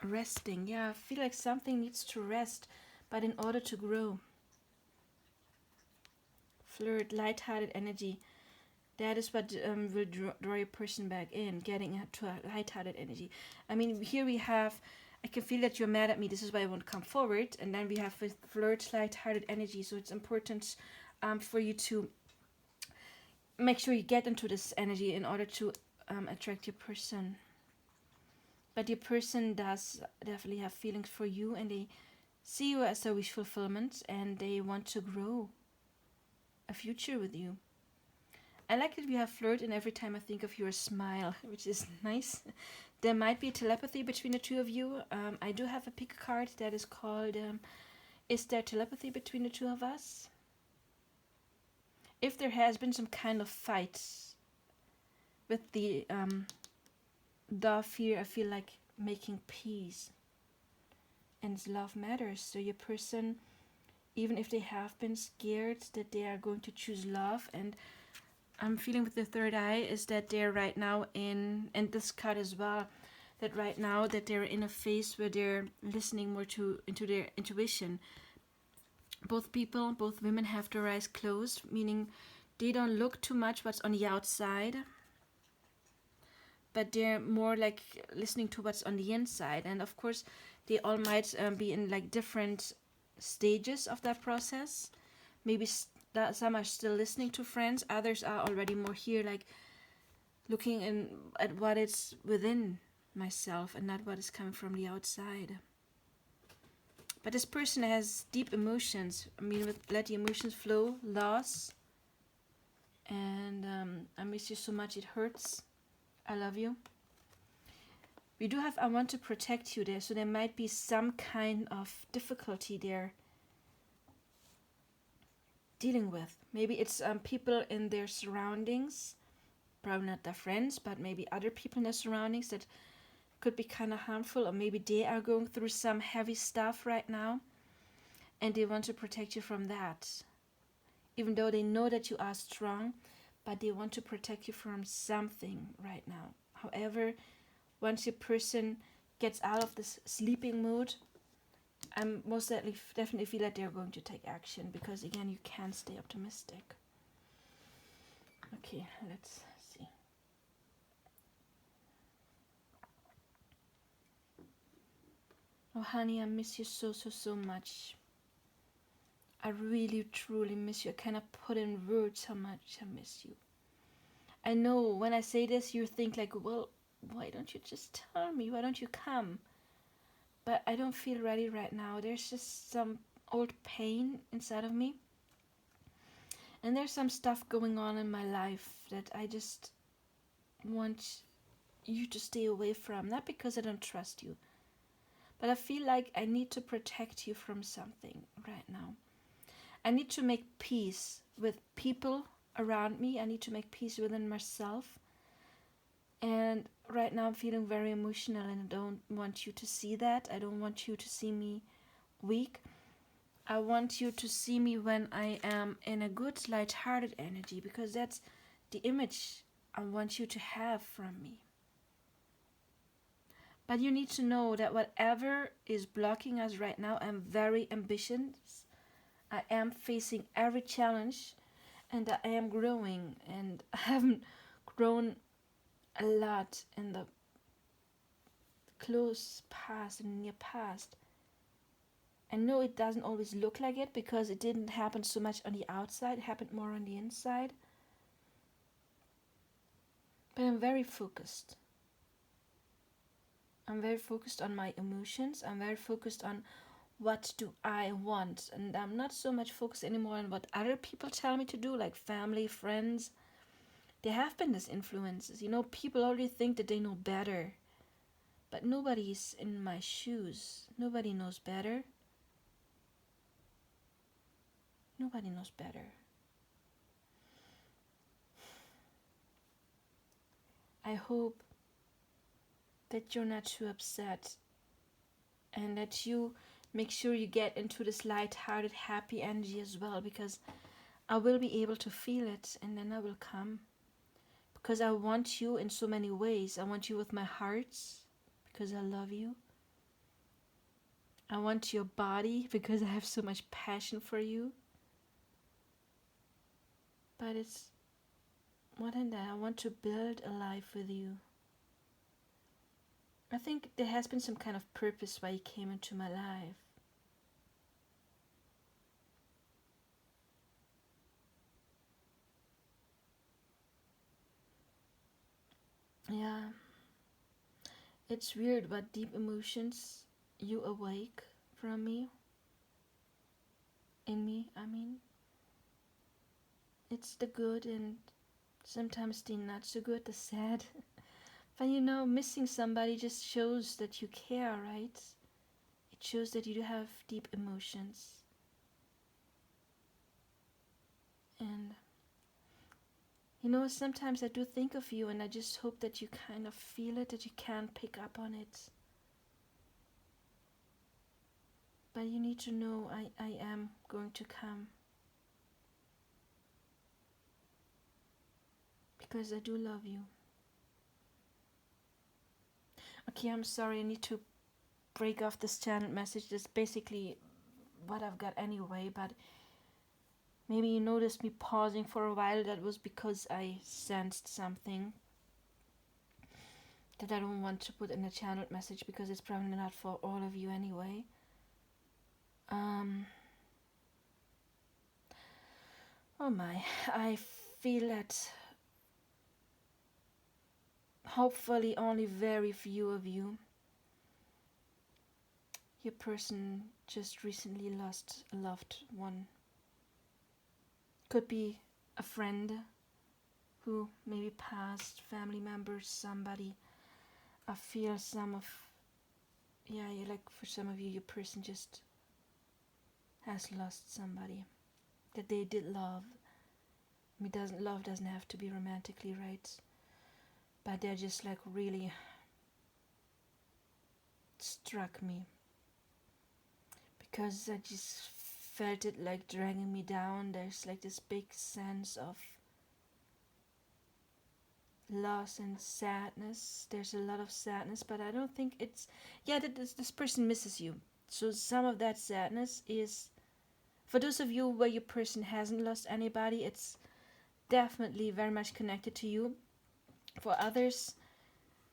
Resting. Yeah, I feel like something needs to rest, but in order to grow. Flirt, light-hearted energy. That is what will draw your person back in, getting to a light-hearted energy. I mean, here we have, I can feel that you're mad at me. This is why I want to come forward. And then we have with flirt, light-hearted energy. So it's important for you to make sure you get into this energy in order to attract your person. But your person does definitely have feelings for you, and they see you as a wish fulfillment, and they want to grow a future with you. I like that we have flirt, and every time I think of your smile, which is nice. There might be telepathy between the two of you. I do have a pick card that is called Is There Telepathy Between the Two of Us? If there has been some kind of fight with the dove here, I feel like making peace. And love matters. So your person, even if they have been scared that they are going to choose love, and I'm feeling with the third eye is that they're right now in, and this card as well, that right now that they're in a phase where they're listening more into their intuition. Both people, both women have their eyes closed, meaning they don't look too much what's on the outside, but they're more like listening to what's on the inside. And of course, they all might be in like different stages of that process. Maybe some are still listening to friends, others are already more here, like looking at what is within myself and not what is coming from the outside. But this person has deep emotions. I mean, let the emotions flow, loss, and I miss you so much, it hurts. I love you. We do have I want to protect you there, so there might be some kind of difficulty there dealing with. Maybe it's people in their surroundings, probably not their friends, but maybe other people in their surroundings that could be kind of harmful, or maybe they are going through some heavy stuff right now and they want to protect you from that. Even though they know that you are strong, but they want to protect you from something right now. However, once your person gets out of this sleeping mood, I'm most definitely feel that they're going to take action, because again, you can't stay optimistic. Okay, let's see. Oh honey, I miss you so much. I really truly miss you. I cannot put in words how much I miss you. I know when I say this you think like, well, why don't you just tell me? Why don't you come? But I don't feel ready right now. There's just some old pain inside of me. And there's some stuff going on in my life that I just want you to stay away from. Not because I don't trust you, but I feel like I need to protect you from something right now. I need to make peace with people around me. I need to make peace within myself. And right now I'm feeling very emotional, and I don't want you to see that. I don't want you to see me weak. I want you to see me when I am in a good, light-hearted energy, because that's the image I want you to have from me. But you need to know that whatever is blocking us right now, I'm very ambitious. I am facing every challenge, and I am growing, and I haven't grown a lot in the close past and near past. I know it doesn't always look like it, because it didn't happen so much on the outside, it happened more on the inside. But I'm very focused. I'm very focused on my emotions. I'm very focused on what do I want. And I'm not so much focused anymore on what other people tell me to do, like family, friends. There have been these influences. You know, people already think that they know better. But nobody's in my shoes. Nobody knows better. Nobody knows better. I hope that you're not too upset, and that you make sure you get into this light-hearted, happy energy as well, because I will be able to feel it, and then I will come. Because I want you in so many ways. I want you with my heart, because I love you. I want your body, because I have so much passion for you. But it's more than that. I want to build a life with you. I think there has been some kind of purpose why you came into my life. Yeah. It's weird what deep emotions you awake from me, in me, I mean. It's the good and sometimes the not so good, the sad. But you know, missing somebody just shows that you care, right? It shows that you do have deep emotions. And you know, sometimes I do think of you and I just hope that you kind of feel it, that you can pick up on it. But you need to know I am going to come. Because I do love you. Okay, I'm sorry, I need to break off this channel message. That's basically what I've got anyway, but maybe you noticed me pausing for a while. That was because I sensed something that I don't want to put in a channel message because it's probably not for all of you anyway. Oh my, I feel that hopefully only very few of you, your person just recently lost a loved one. Could be a friend who maybe passed, family members, somebody. I feel some of, yeah, like for some of you, your person just has lost somebody that they did love. I mean, love doesn't have to be romantically, right? But they're just like really struck me because I just felt it like dragging me down. There's like this big sense of loss and sadness. There's a lot of sadness, but I don't think it's, yeah, this person misses you. So some of that sadness is, for those of you where your person hasn't lost anybody, it's definitely very much connected to you. For others,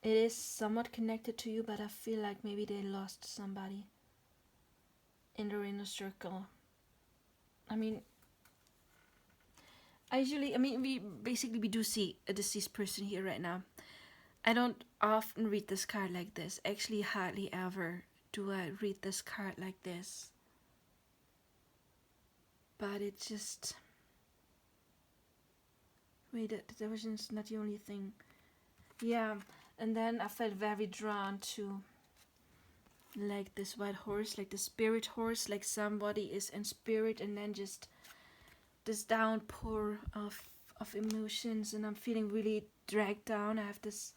it is somewhat connected to you, but I feel like maybe they lost somebody in their inner circle. I mean, we do see a deceased person here right now. I don't often read this card like this. Actually, hardly ever do I read this card like this. But it just... Wait, that was just not the only thing. Yeah, and then I felt very drawn to like this white horse, like the spirit horse, like somebody is in spirit, and then just this downpour of emotions, and I'm feeling really dragged down. I have this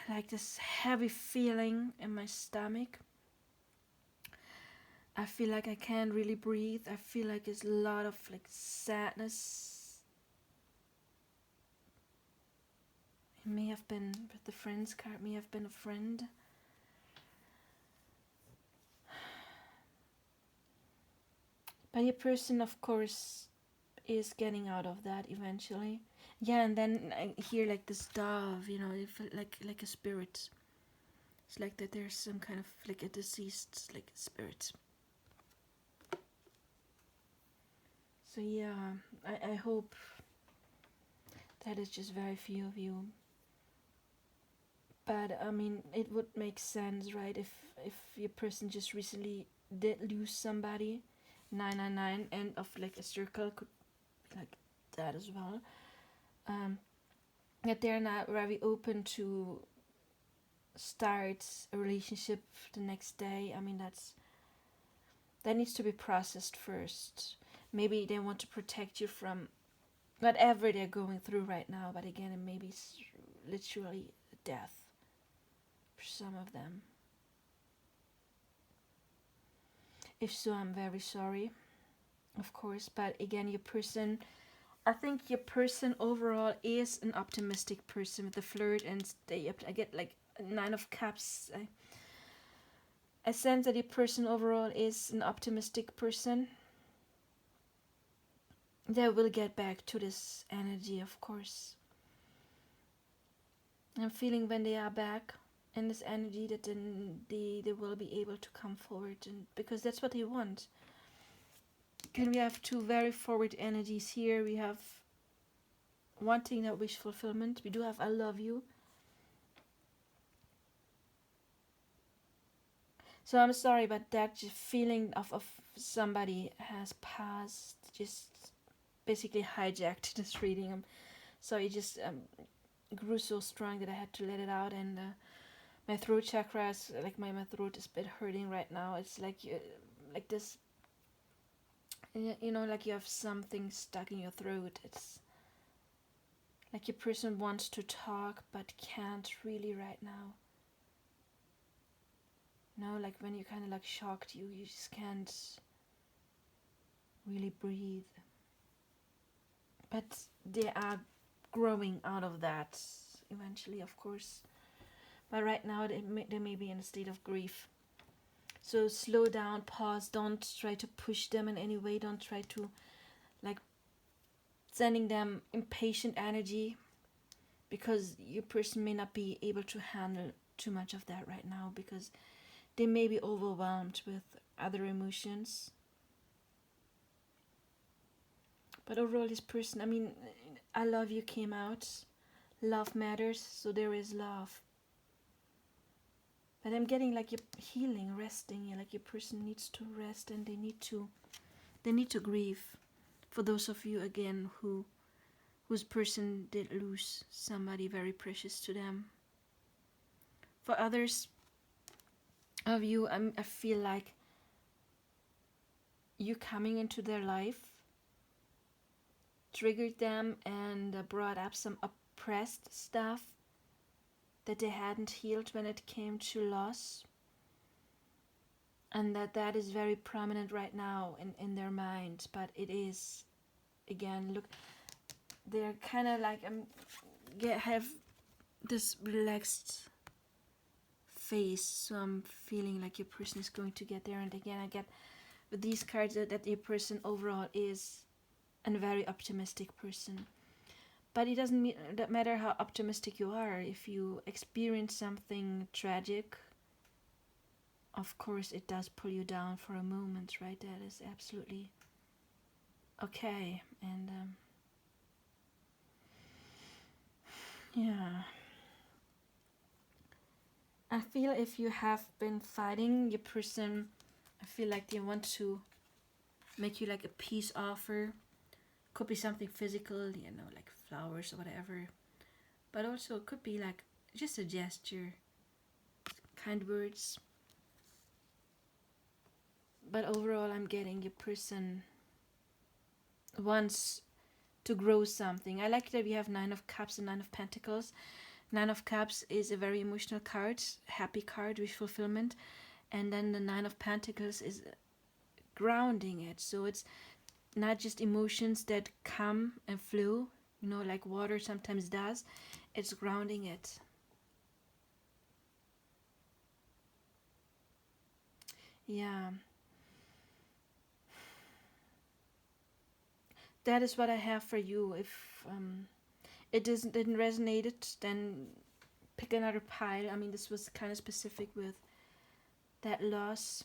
like this heavy feeling in my stomach. I feel like I can't really breathe. I feel like there's a lot of like sadness. It may have been with the friends card, may have been a friend. But your person, of course, is getting out of that eventually. Yeah, and then I hear like this dove, you know, it felt like a spirit. It's like that there's some kind of like a deceased like spirit. So yeah, I hope that is just very few of you. But I mean, it would make sense, right? If your person just recently did lose somebody, 999, end of like a circle could be like that as well. That they're not very open to start a relationship the next day. I mean, that needs to be processed first. Maybe they want to protect you from whatever they're going through right now, but again, it may be literally death for some of them. If so, I'm very sorry, of course, but again, your person, I think your person overall is an optimistic person with the flirt, and I get like 9 of Cups. I sense that your person overall is an optimistic person. They will get back to this energy, of course. I'm feeling when they are back in this energy that then they will be able to come forward, and because that's what they want. And we have 2 very forward energies here. We have wanting that wish fulfillment. We do have I love you. So I'm sorry, but that feeling of somebody has passed just basically hijacked this reading. So it just grew so strong that I had to let it out, and my throat chakra is like my throat is a bit hurting right now. It's like like this, like you have something stuck in your throat. It's like your person wants to talk but can't really right now. No, like when you're kind of like shocked, you just can't really breathe. But they are growing out of that eventually, of course. But right now they may be in a state of grief. So slow down, pause, don't try to push them in any way, don't try to like sending them impatient energy, because your person may not be able to handle too much of that right now, because they may be overwhelmed with other emotions. But overall, this person, I mean, I love you came out. Love matters, so there is love. But I'm getting like you're healing, resting. Like your person needs to rest, and they need to grieve. For those of you again whose person did lose somebody very precious to them. For others of you, I feel like you coming into their life triggered them and brought up some oppressed stuff that they hadn't healed when it came to loss, and that is very prominent right now in their mind. But it is, again, look, they're kind of like have this relaxed face, so I'm feeling like your person is going to get there. And again, I get with these cards that your person overall is a very optimistic person. But it doesn't matter how optimistic you are. If you experience something tragic, of course it does pull you down for a moment, right? That is absolutely okay. And yeah, I feel if you have been fighting your person, I feel like they want to make you like a peace offer. Could be something physical, like flowers or whatever. But also it could be like just a gesture, kind words. But overall, I'm getting your person wants to grow something. I like that we have 9 of Cups and 9 of Pentacles. 9 of Cups is a very emotional card, happy card, wish fulfillment. And then the 9 of Pentacles is grounding it. So it's not just emotions that come and flow, like water sometimes does. It's grounding it. Yeah. That is what I have for you. If it didn't resonate, then pick another pile. I mean, this was kind of specific with that loss.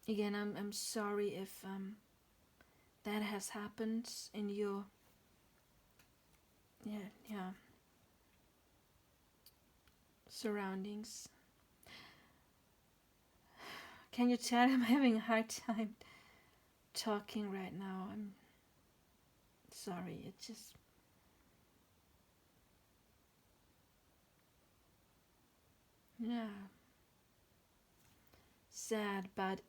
Again, I'm sorry if that has happened in your surroundings. Can you tell I'm having a hard time talking right now? I'm sorry. It just sad, but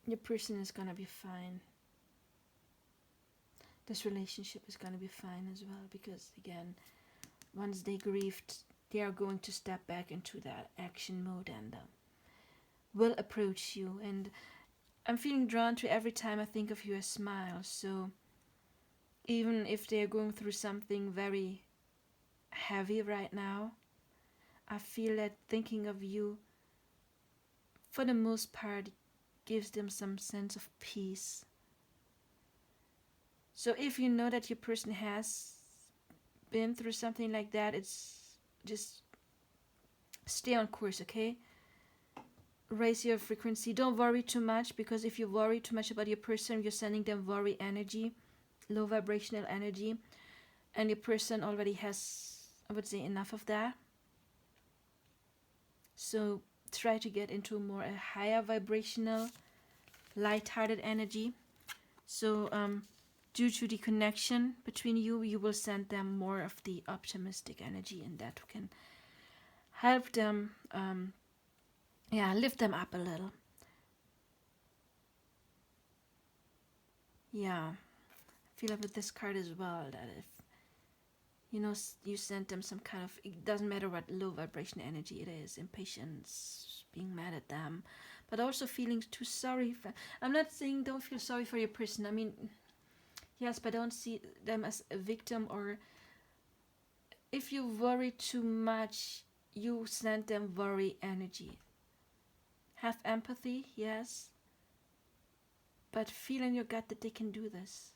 your person is gonna be fine. This relationship is gonna be fine as well, because again, once they grieved, they are going to step back into that action mode and will approach you. And I'm feeling drawn to every time I think of you a smile. So even if they're going through something very heavy right now, I feel that thinking of you, for the most part, gives them some sense of peace. So if you know that your person has been through something like that, it's just stay on course, okay? Raise your frequency. Don't worry too much, because if you worry too much about your person, you're sending them worry energy, low vibrational energy, and your person already has, I would say, enough of that. So try to get into a higher vibrational, light-hearted energy. So due to the connection between you, you will send them more of the optimistic energy, and that can help them, lift them up a little. Yeah, I feel like with this card as well, that if you send them some kind of, it doesn't matter what low vibration energy it is, impatience, being mad at them, but also feeling too sorry. I'm not saying don't feel sorry for your person. I mean, yes, but don't see them as a victim, or if you worry too much, you send them worry energy. Have empathy, yes, but feel in your gut that they can do this.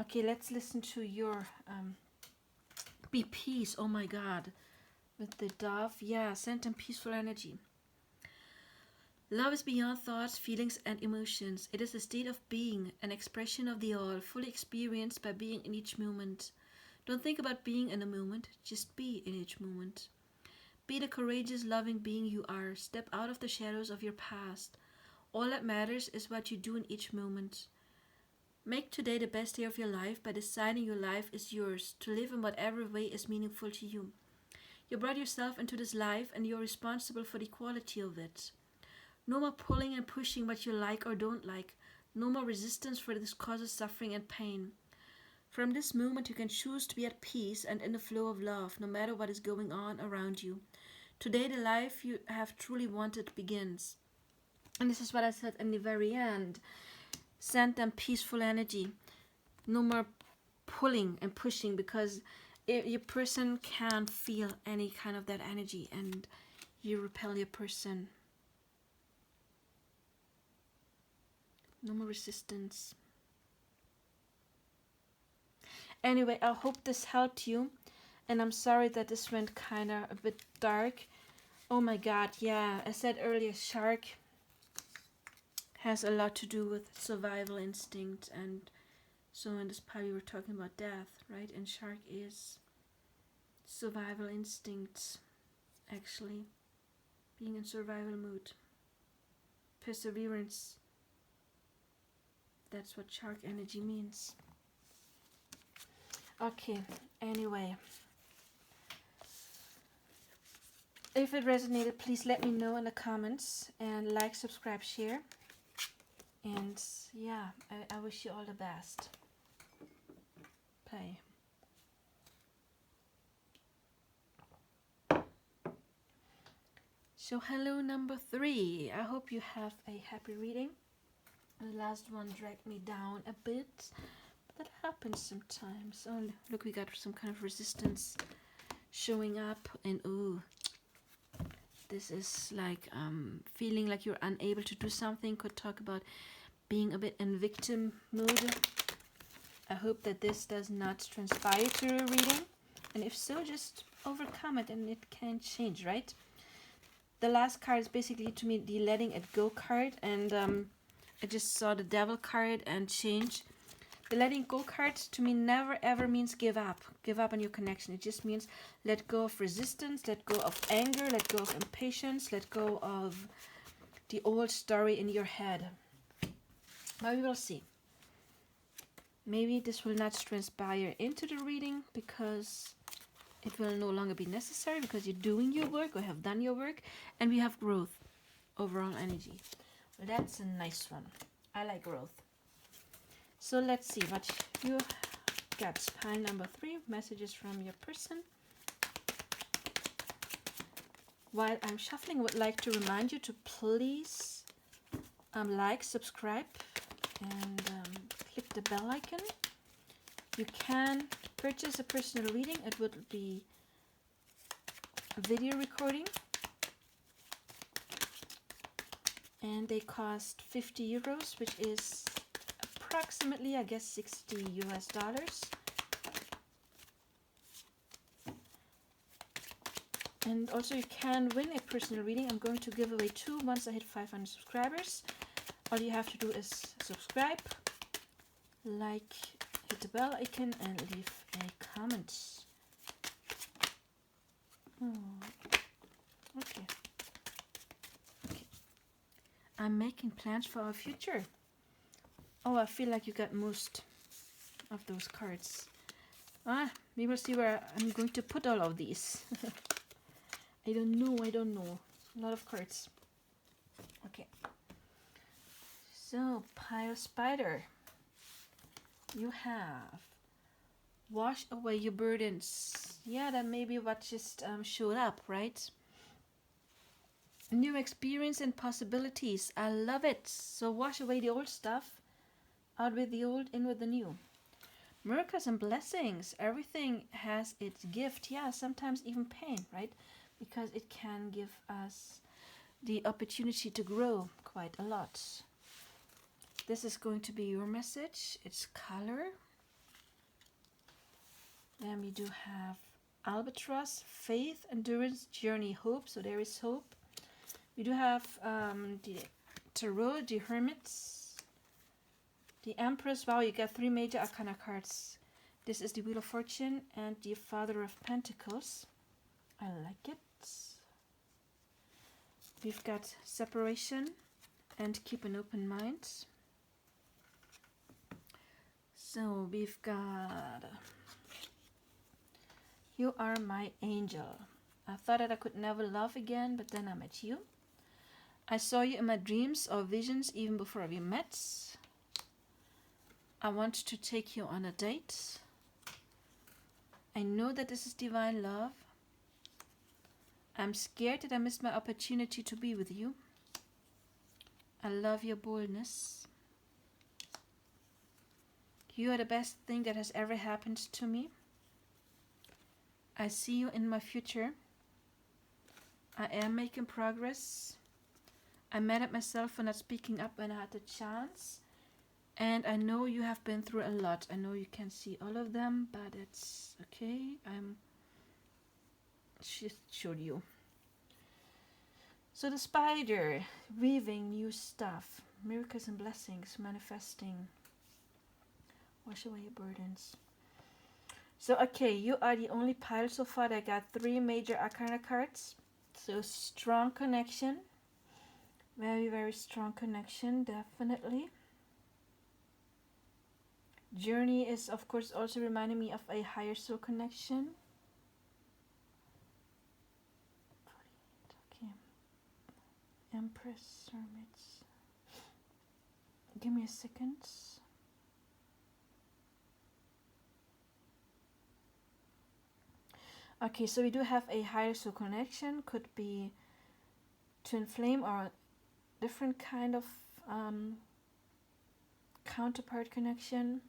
Okay, let's listen to your be peace. Oh my God, with the dove, yeah, send them peaceful energy. Love is beyond thoughts, feelings, and emotions. It is a state of being, an expression of the all, fully experienced by being in each moment. Don't think about being in a moment, just be in each moment. Be the courageous, loving being you are. Step out of the shadows of your past. All that matters is what you do in each moment. Make today the best day of your life by deciding your life is yours, to live in whatever way is meaningful to you. You brought yourself into this life and you're responsible for the quality of it. No more pulling and pushing what you like or don't like. No more resistance, for this causes suffering and pain. From this moment you can choose to be at peace and in the flow of love, no matter what is going on around you. Today the life you have truly wanted begins. And this is what I said in the very end. Send them peaceful energy. No more pulling and pushing, because your person can't feel any kind of that energy and you repel your person. No more resistance. Anyway, I hope this helped you. And I'm sorry that this went kind of a bit dark. Oh my God, yeah. I said earlier, shark has a lot to do with survival instinct. And so in this part we were talking about death, right? And shark is survival instinct, actually. Being in survival mood. Perseverance. That's what shark energy means. Okay, anyway. If it resonated, please let me know in the comments. And like, subscribe, share. And yeah, I wish you all the best. Play. So hello number 3. I hope you have a happy reading. The last one dragged me down a bit. That happens sometimes. Oh, look, we got some kind of resistance showing up. And ooh, this is like feeling like you're unable to do something. Could talk about being a bit in victim mode. I hope that this does not transpire to a reading. And if so, just overcome it and it can change, right? The last card is basically, to me, the letting it go card. And I just saw the devil card and change. The letting go card to me never ever means give up. Give up on your connection. It just means let go of resistance, let go of anger, let go of impatience, let go of the old story in your head. But we will see. Maybe this will not transpire into the reading because it will no longer be necessary, because you're doing your work or have done your work, and we have growth, overall energy. Well, that's a nice one. I like growth. So let's see what you got. Pile number 3, messages from your person. While I'm shuffling, I would like to remind you to please like, subscribe, and click the bell icon. You can purchase a personal reading. It would be a video recording. And they cost 50 euros, which is approximately, I guess, 60 US dollars. And also you can win a personal reading. I'm going to give away 2 once I hit 500 subscribers. All you have to do is subscribe, like, hit the bell icon, and leave a comment. Oh, okay. I'm making plans for our future. Oh, I feel like you got most of those cards. We will see where I'm going to put all of these. I don't know. A lot of cards. Okay. So, pile spider. You have wash away your burdens. Yeah, that may be what just showed up, right? New experience and possibilities. I love it. So wash away the old stuff. Out with the old, in with the new. Miracles and blessings. Everything has its gift. Yeah, sometimes even pain, right? Because it can give us the opportunity to grow quite a lot. This is going to be your message. It's color. Then we do have albatross, faith, endurance, journey, hope. So there is hope. We do have the tarot, the hermits, the empress. Wow, you got 3 major arcana cards. This is the wheel of fortune and the father of pentacles. I like it. We've got separation and keep an open mind. So we've got you are my angel. I thought that I could never love again, but then I met you. I saw you in my dreams or visions even before we met. I want to take you on a date. I know that this is divine love. I'm scared that I missed my opportunity to be with you. I love your boldness. You are the best thing that has ever happened to me. I see you in my future. I am making progress. I'm mad at myself for not speaking up when I had the chance. And I know you have been through a lot. I know you can't see all of them, but it's okay. She showed you. So the spider, weaving new stuff, miracles and blessings, manifesting. Wash away your burdens. So okay, you are the only pile so far that got 3 major arcana cards. So strong connection. Very, very strong connection, definitely. Journey is of course also reminding me of a higher soul connection. Okay. Empress, hermits. Give me a second. Okay, so we do have a higher soul connection. Could be twin flame or different kind of counterpart connection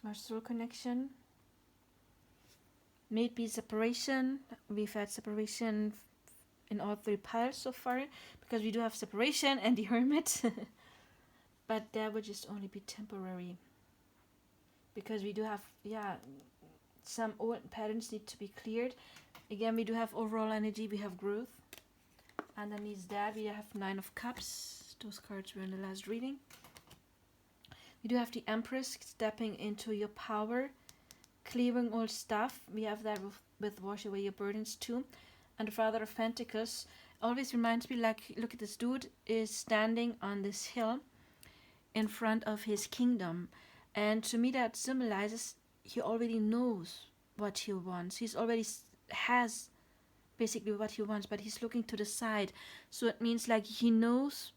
or soul connection. Maybe separation. We've had separation in all 3 piles so far because we do have separation and the hermit. But that would just only be temporary because we do have, yeah, some old patterns need to be cleared. Again, we do have overall energy, we have growth. Underneath that, we have 9 of Cups. Those cards were in the last reading. We do have the Empress stepping into your power, clearing old stuff. We have that with wash away your burdens too. And the Father of Pentacles always reminds me, like, look at this dude is standing on this hill in front of his kingdom. And to me that symbolizes he already knows what he wants. He's already has basically what he wants, but he's looking to the side. So it means like he knows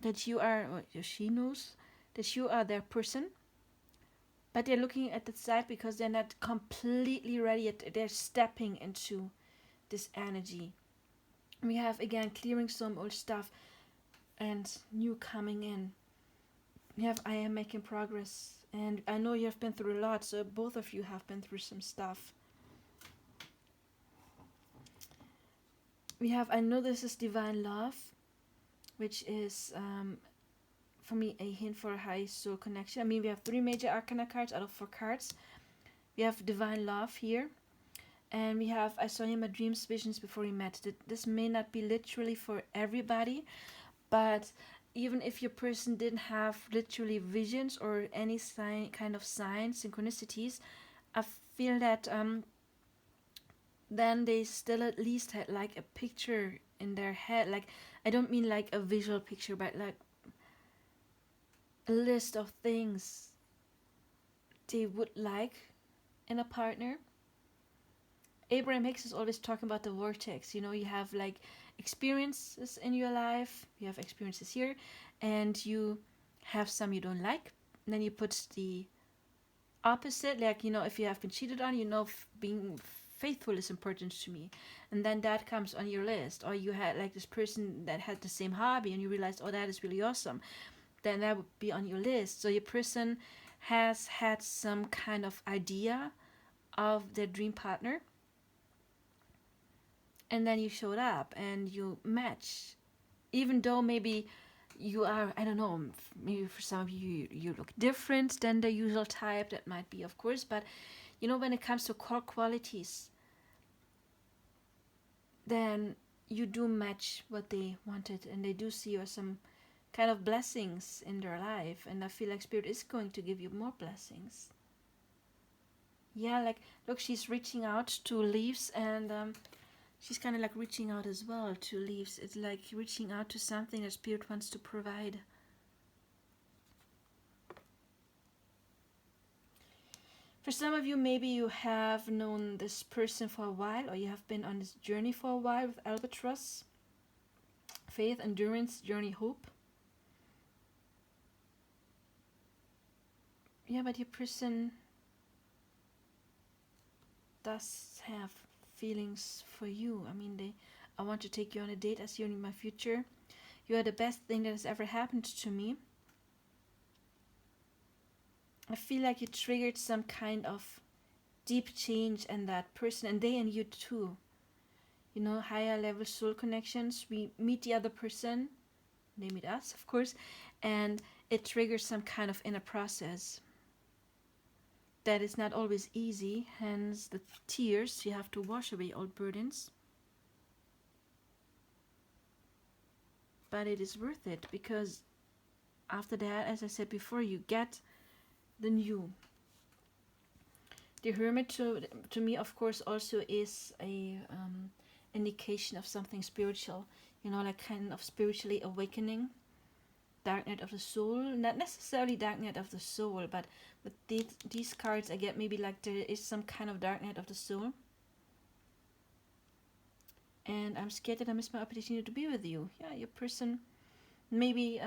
that you are, or she knows that you are their person, but they're looking at the side because they're not completely ready yet. They're stepping into this energy. We have again clearing some old stuff and new coming in. We have I am making progress, and I know you have been through a lot, so both of you have been through some stuff. We have I know this is divine love, which is for me a hint for a high soul connection. I mean, we have 3 major arcana cards out of 4 cards. We have divine love here, and we have I saw you in my dreams, visions before we met. This may not be literally for everybody, but even if your person didn't have literally visions or any kind of signs, synchronicities, I feel that then they still at least had like a picture in their head. Like, I don't mean like a visual picture, but like a list of things they would like in a partner. Abraham Hicks is always talking about the vortex. You know, you have like experiences in your life, you have experiences here, and you have some you don't like. And then you put the opposite, like, you know, if you have been cheated on, you know, being faithful is important to me. And then that comes on your list. Or you had like this person that had the same hobby and you realized, oh, that is really awesome. Then that would be on your list. So your person has had some kind of idea of their dream partner, and then you showed up and you match, even though maybe you are, I don't know, maybe for some of you you look different than the usual type. That might be, of course, but you know, when it comes to core qualities, then you do match what they wanted, and they do see you as some kind of blessings in their life. And I feel like Spirit is going to give you more blessings. Yeah, like, look, she's reaching out to leaves, and she's kind of like reaching out as well to leaves. It's like reaching out to something that Spirit wants to provide. For some of you, maybe you have known this person for a while, or you have been on this journey for a while with Albatross. Faith, endurance, journey, hope. Yeah, but your person does have feelings for you. I mean, I want to take you on a date. I see you in my future. You are the best thing that has ever happened to me. I feel like you triggered some kind of deep change in that person, and they and you too. You know, higher level soul connections. We meet the other person, they meet us, of course, and it triggers some kind of inner process. That is not always easy, hence the tears. You have to wash away old burdens. But it is worth it, because after that, as I said before, you get the new. The Hermit to me, of course, also is a indication of something spiritual. You know, like kind of spiritually awakening. Dark night of the soul, not necessarily dark night of the soul, but with these cards I get maybe like there is some kind of dark night of the soul, and I'm scared that I miss my opportunity to be with you. Yeah, your person maybe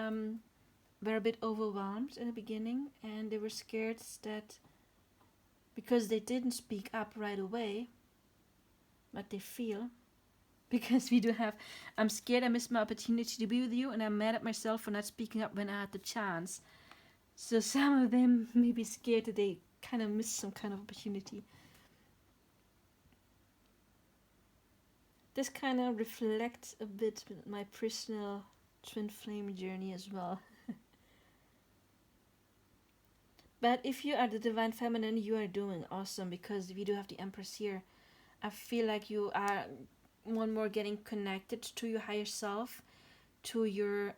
were a bit overwhelmed in the beginning, and they were scared that because they didn't speak up right away what they feel, because we do have, I'm scared I missed my opportunity to be with you, and I'm mad at myself for not speaking up when I had the chance. So some of them may be scared that they kind of missed some kind of opportunity. This kind of reflects a bit my personal twin flame journey as well. But if you are the divine feminine, you are doing awesome, because we do have the Empress here. I feel like you are one more getting connected to your higher self, to your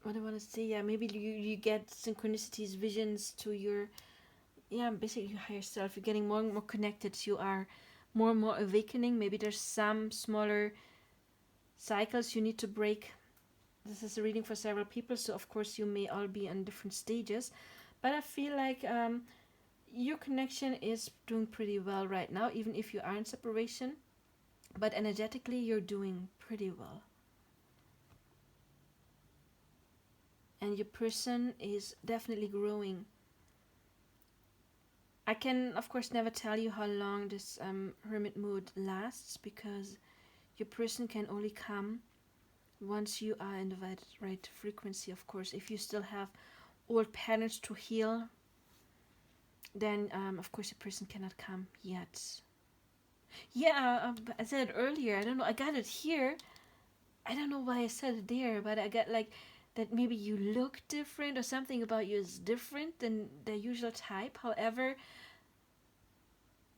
what I want to say, yeah, maybe you get synchronicities, visions to your, yeah, basically your higher self. You're getting more and more connected. You are more and more awakening. Maybe there's some smaller cycles you need to break. This is a reading for several people, so of course you may all be on different stages, but I feel like your connection is doing pretty well right now, even if you are in separation, but energetically you're doing pretty well. And your person is definitely growing. I can, of course, never tell you how long this hermit mood lasts, because your person can only come once you are in the right frequency, of course. If you still have old patterns to heal, then of course your person cannot come yet. Yeah, I said it earlier, I don't know, I got it here. I don't know why I said it there, but I got like that maybe you look different, or something about you is different than the usual type. However,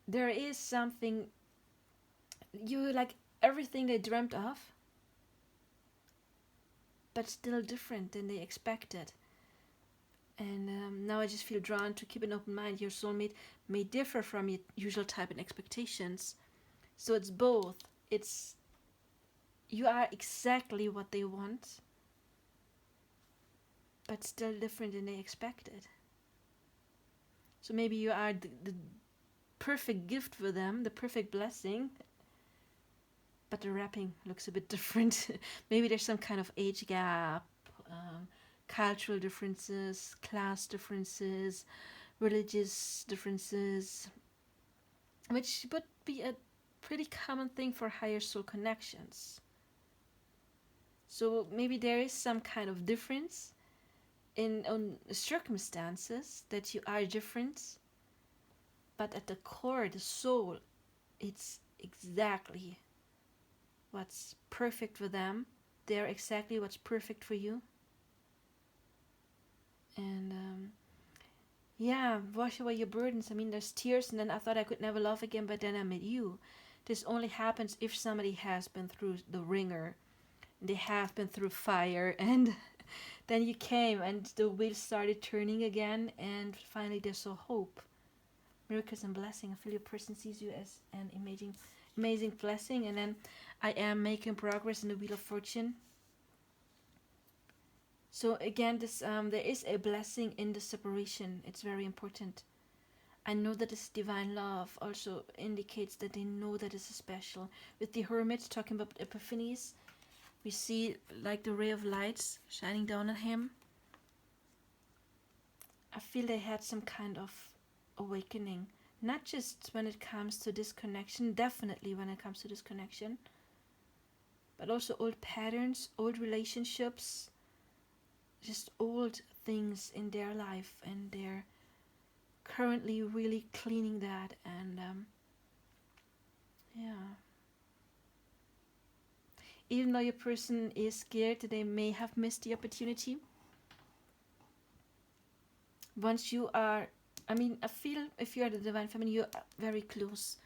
there is something, you like everything they dreamt of, but still different than they expected. And now I just feel drawn to keep an open mind. Your soulmate may differ from your usual type and expectations. So it's both. It's you are exactly what they want, but still different than they expected. So maybe you are the perfect gift for them, the perfect blessing, but the wrapping looks a bit different. Maybe there's some kind of age gap, cultural differences, class differences, religious differences, which would be a pretty common thing for higher soul connections. So maybe there is some kind of difference in on circumstances that you are different, but at the core, the soul, it's exactly what's perfect for them. They're exactly what's perfect for you. And yeah, wash away your burdens. I mean, there's tears, and then I thought I could never love again, but then I met you. This only happens if somebody has been through the ringer. They have been through fire, and then you came, and the wheels started turning again, and finally there's so hope. Miracles and blessing. I feel your person sees you as an amazing blessing, and then I am making progress in the Wheel of Fortune. So again, this there is a blessing in the separation. It's very important. I know that this divine love also indicates that they know that this is special. With the Hermit talking about epiphanies, we see like the ray of lights shining down on him. I feel they had some kind of awakening, not just when it comes to this connection, definitely when it comes to this connection, but also old patterns, old relationships, just old things in their life, and they're currently really cleaning that. And yeah, even though your person is scared that they may have missed the opportunity, once you are, I mean, I feel if you are the divine feminine, you're very close.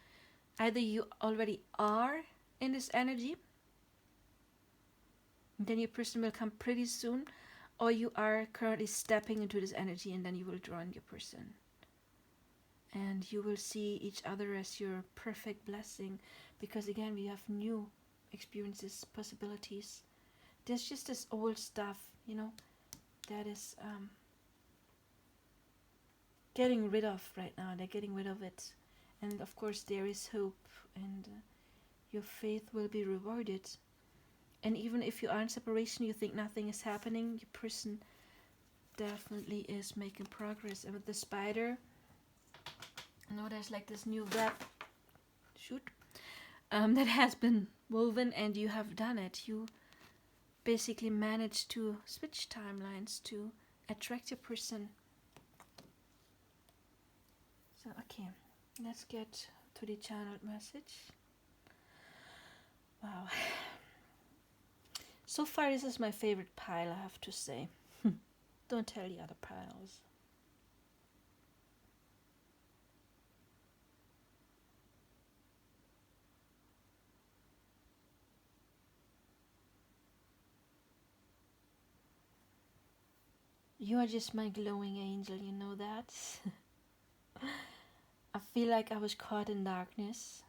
Either you already are in this energy, then your person will come pretty soon, or you are currently stepping into this energy, and then you will draw in your person. And you will see each other as your perfect blessing, because again, we have new experiences, possibilities. There's just this old stuff, that is getting rid of right now. They're getting rid of it. And of course, there is hope, and your faith will be rewarded. And even if you are in separation, you think nothing is happening, your person definitely is making progress. And with the spider, there's like this new web that has been woven, and you have done it. You basically managed to switch timelines to attract your person. So okay, let's get to the channeled message. Wow. So far, this is my favorite pile, I have to say. Don't tell the other piles. You are just my glowing angel, you know that? I feel like I was caught in darkness.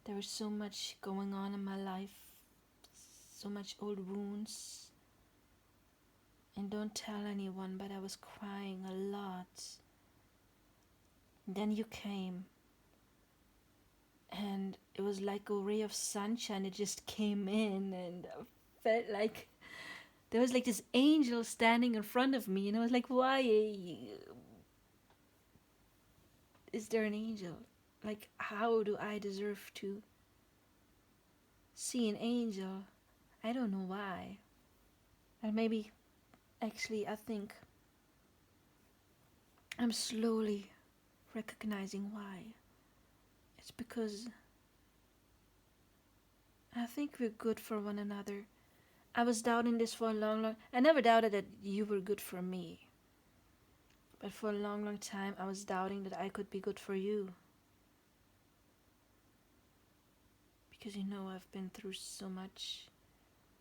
There was so much going on in my life, so much old wounds. And don't tell anyone, but I was crying a lot. Then you came, and it was like a ray of sunshine. It just came in, and I felt like there was like this angel standing in front of me, and I was like, why is there an angel? Like, how do I deserve to see an angel? I don't know why. And maybe, actually, I think I'm slowly recognizing why. It's because I think we're good for one another. I was doubting this for a long I never doubted that you were good for me. But for a long time, I was doubting that I could be good for you. Because I've been through so much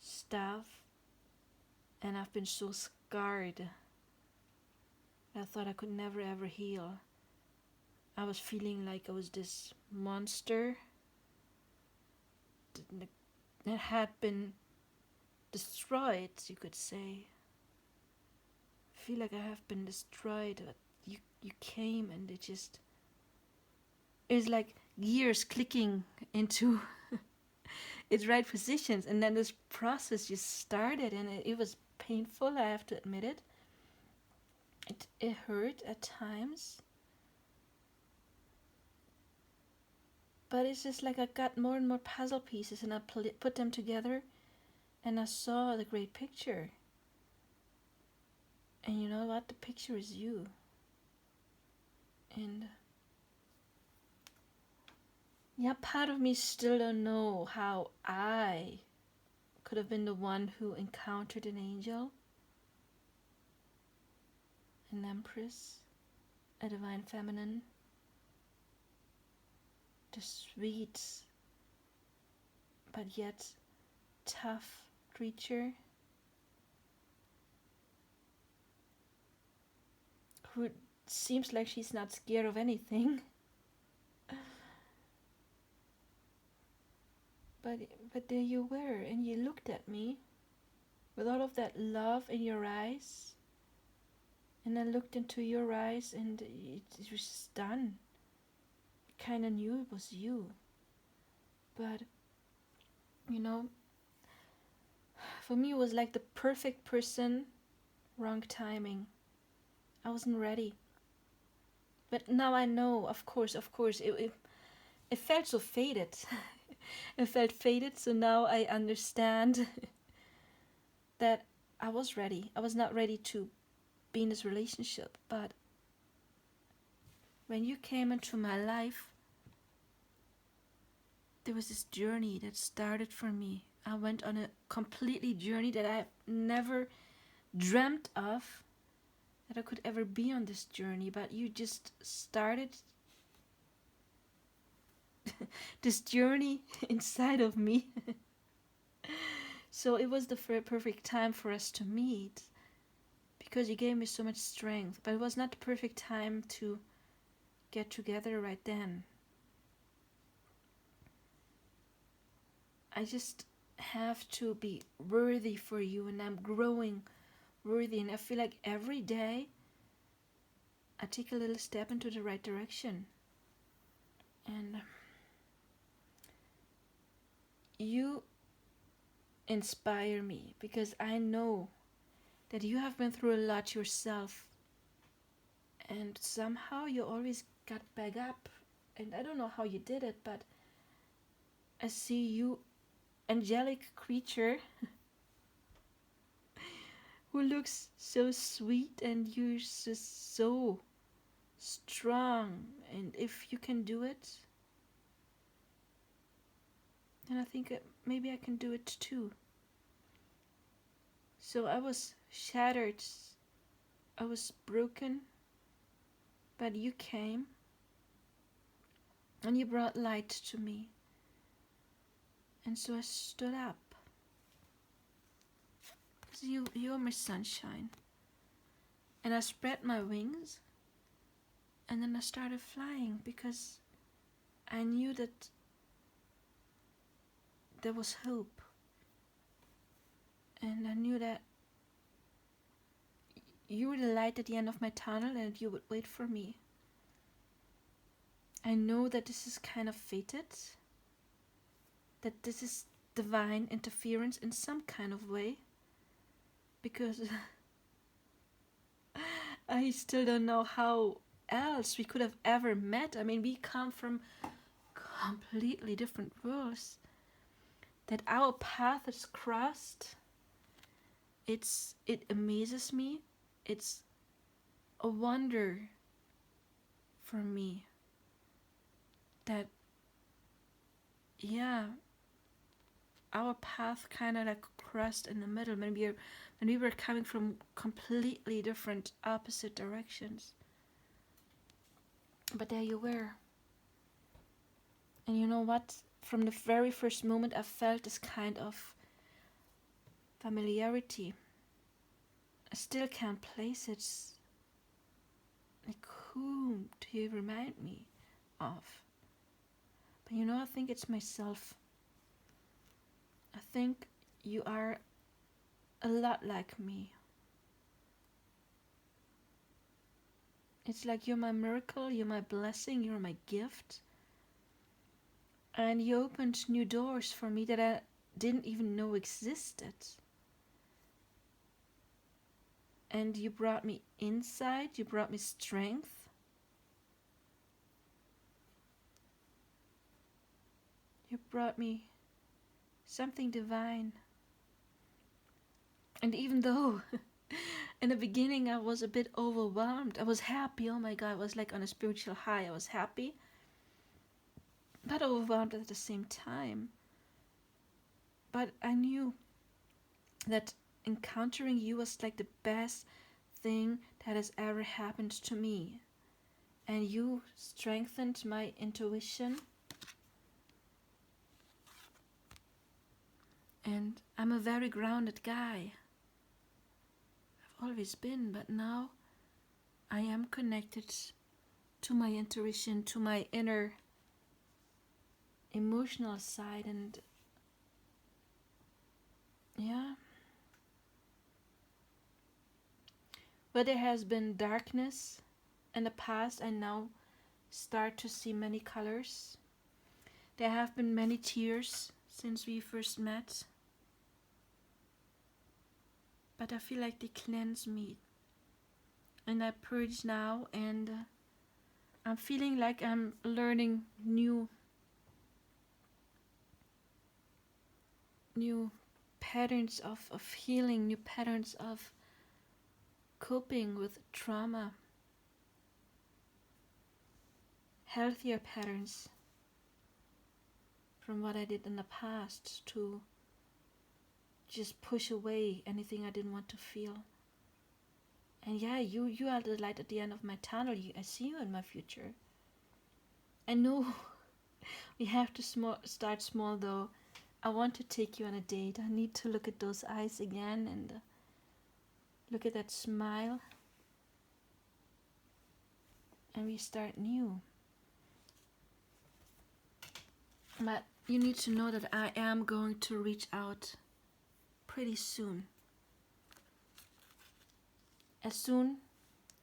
stuff, and I've been so scarred. I thought I could never ever heal. I was feeling like I was this monster that had been destroyed, you could say. I feel like I have been destroyed. But you came and it's like gears clicking into its right positions, and then this process just started, and it was painful, I have to admit it. It hurt at times. But it's just like I got more and more puzzle pieces, and I put them together, and I saw the great picture. And you know what? The picture is you. And yeah, part of me still don't know how I could have been the one who encountered an angel, an empress, a divine feminine, the sweet but yet tough creature who seems like she's not scared of anything. But there you were, and you looked at me with all of that love in your eyes. And I looked into your eyes, and it was just done. I kind of knew it was you. But, you know, for me it was like the perfect person, wrong timing. I wasn't ready. But now I know, of course, it felt so faded. It felt faded, so now I understand that I was ready. I was not ready to be in this relationship, but when you came into my life, there was this journey that started for me. I went on a completely journey that I've never dreamt of, that I could ever be on this journey, but you just started this journey inside of me. So it was the perfect time for us to meet, because you gave me so much strength, but it was not the perfect time to get together right then. I just have to be worthy for you, and I'm growing worthy, and I feel like every day I take a little step into the right direction. And you inspire me, because I know that you have been through a lot yourself, and somehow you always got back up. And I don't know how you did it, but I see you, angelic creature, who looks so sweet, and you're just so strong. And if you can do it, then I think maybe I can do it too. So I was shattered, I was broken, but you came and you brought light to me. And so I stood up, because you're my sunshine. And I spread my wings, and then I started flying, because I knew that there was hope. And I knew that you were the light at the end of my tunnel, and you would wait for me. I know that this is kind of fated, that this is divine interference in some kind of way, because I still don't know how else we could have ever met. I mean, we come from completely different worlds, that our path is crossed. It amazes me. It's a wonder for me that, yeah, our path kind of like crossed in the middle when we were coming from completely different opposite directions. But there you were. And you know what? From the very first moment, I felt this kind of familiarity. I still can't place it. like, whom do you remind me of? But you know, I think it's myself. I think you are a lot like me. It's like you're my miracle, you're my blessing, you're my gift. And you opened new doors for me that I didn't even know existed. And you brought me insight, you brought me strength. You brought me something divine. And even though in the beginning I was a bit overwhelmed, I was happy. Oh my God, I was like on a spiritual high. I was happy, but overwhelmed at the same time. But I knew that encountering you was like the best thing that has ever happened to me. And you strengthened my intuition. And I'm a very grounded guy. I've always been, but now I am connected to my intuition, to my inner emotional side. And yeah, where there has been darkness in the past, I now start to see many colors. There have been many tears since we first met, but I feel like they cleanse me, and I purge now, and I'm feeling like I'm learning new patterns of healing, new patterns of coping with trauma, healthier patterns from what I did in the past to just push away anything I didn't want to feel. And yeah, you are the light at the end of my tunnel. I see you in my future. I know we have to start small though. I want to take you on a date. I need to look at those eyes again and look at that smile. And we start new. But you need to know that I am going to reach out pretty soon. As soon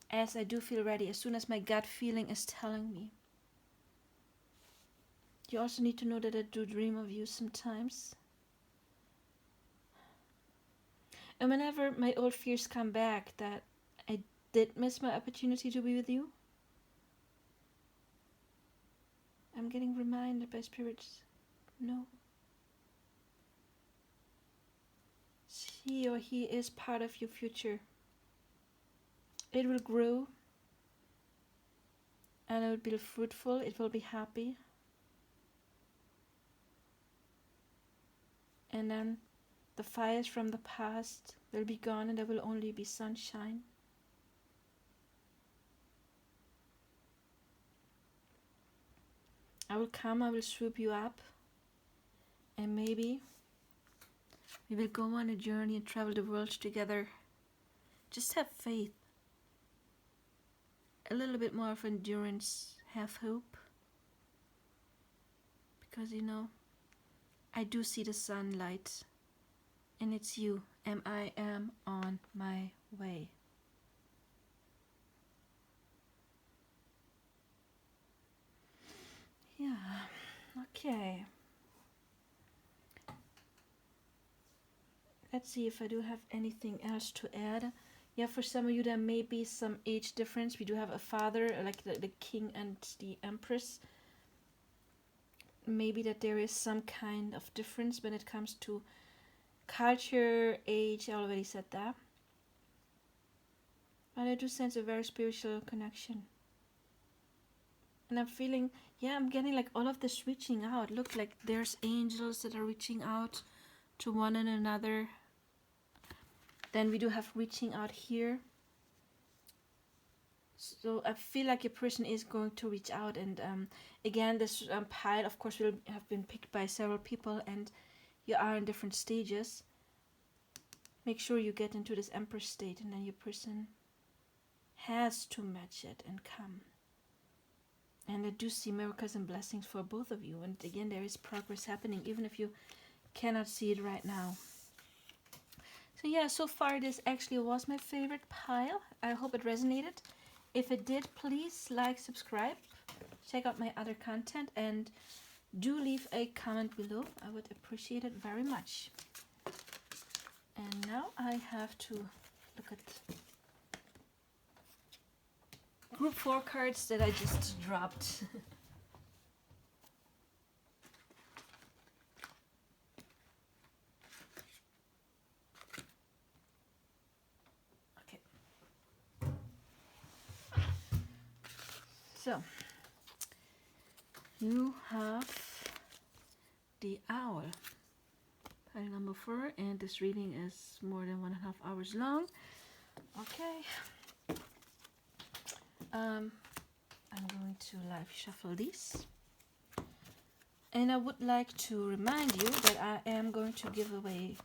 as I do feel ready, as soon as my gut feeling is telling me. You also need to know that I do dream of you sometimes. And whenever my old fears come back that I did miss my opportunity to be with you, I'm getting reminded by spirits, no. She or he is part of your future. It will grow and it will be fruitful, it will be happy. And then the fires from the past will be gone and there will only be sunshine. I will come, I will swoop you up, and maybe we will go on a journey and travel the world together. Just have faith. A little bit more of endurance, have hope. Because you know, I do see the sunlight, and it's you, and I am on my way. Yeah, okay. Let's see if I do have anything else to add. Yeah, for some of you there may be some age difference. We do have a father, like the king and the empress. Maybe that there is some kind of difference when it comes to culture, age. I already said that. But I do sense a very spiritual connection. And I'm feeling, yeah, I'm getting like all of this reaching out. Look, like there's angels that are reaching out to one and another. Then we do have reaching out here. So I feel like a person is going to reach out. And again, this pile, of course, will have been picked by several people. And you are in different stages. Make sure you get into this Empress state. And then your person has to match it and come. And I do see miracles and blessings for both of you. And again, there is progress happening, even if you cannot see it right now. So yeah, so far this actually was my favorite pile. I hope it resonated. If it did, please like, subscribe, check out my other content, and do leave a comment below. I would appreciate it very much. And now I have to look at group 4 cards that I just dropped. Okay. So, you have the owl. Pile number 4, and this reading is more than 1.5 hours long. Okay. I'm going to live shuffle these. And I would like to remind you that I am going to give away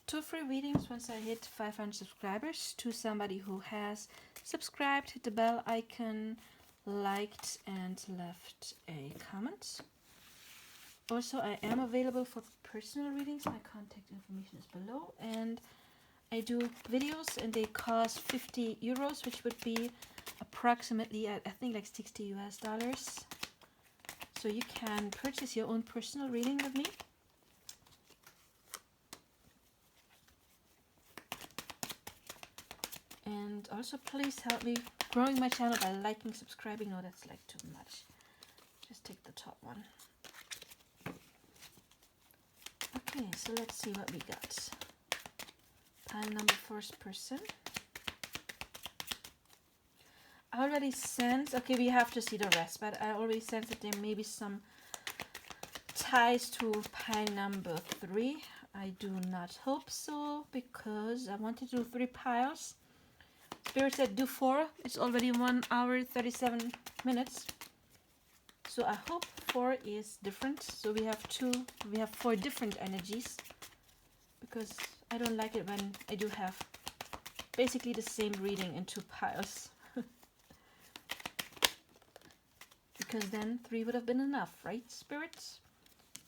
2 free readings once I hit 500 subscribers to somebody who has subscribed, hit the bell icon, liked, and left a comment. Also, I am available for personal readings. My contact information is below. And I do videos and they cost 50 euros, which would be approximately, I think, like 60 US dollars. So you can purchase your own personal reading with me. And also please help me growing my channel by liking, subscribing. No, that's like too much. Just take the top one. Okay, so let's see what we got. Pile number 1st person. I already sense, okay, we have to see the rest, but I already sense that there may be some ties to pile number 3. I do not hope so, because I want to do 3 piles. Spirit said do 4. It's already 1 hour 37 minutes. So I hope 4 is different. So we have 4 different energies, because I don't like it when I do have basically the same reading in 2 piles. Because then 3 would have been enough, right, spirits?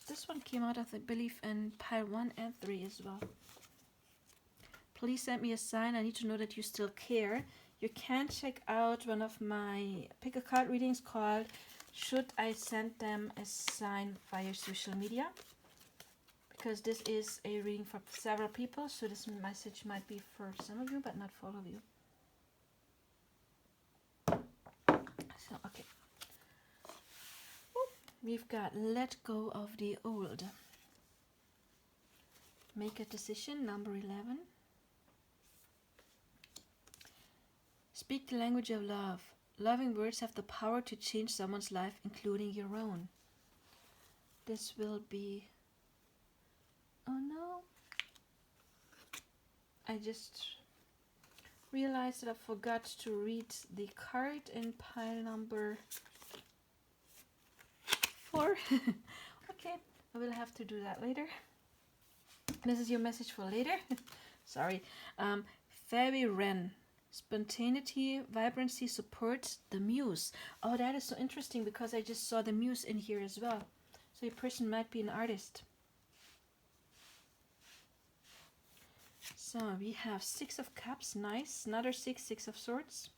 This one came out, I believe, in pile 1 and 3 as well. Please send me a sign. I need to know that you still care. You can check out one of my pick a card readings called Should I Send Them a Sign via Social Media? Because this is a reading for several people, so this message might be for some of you, but not for all of you. So, okay. We've got let go of the old. Make a decision, number 11. Speak the language of love. Loving words have the power to change someone's life, including your own. This will be... Oh no. I just realized that I forgot to read the card in pile number 4. Okay, I will have to do that later. This is your message for later. Sorry. Fairy Wren. Spontaneity, vibrancy supports the muse. Oh, that is so interesting, because I just saw the muse in here as well. So your person might be an artist. So we have 6 of Cups, nice. Another 6 of Swords.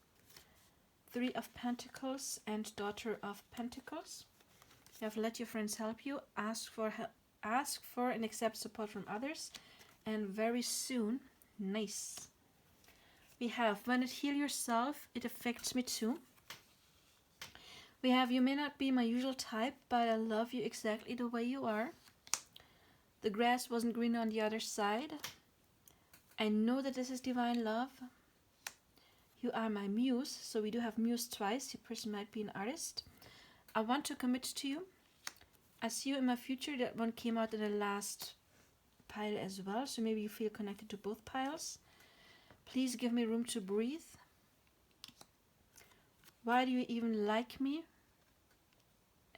3 of Pentacles and Daughter of Pentacles. You have let your friends help you. Ask for and accept support from others. And very soon, nice. We have when it heal yourself, it affects me too. We have you may not be my usual type, but I love you exactly the way you are. The grass wasn't green on the other side. I know that this is divine love. You are my muse, so we do have muse twice. Your person might be an artist. I want to commit to you. I see you in my future. That one came out in the last pile as well, so maybe you feel connected to both piles. Please give me room to breathe. Why do you even like me?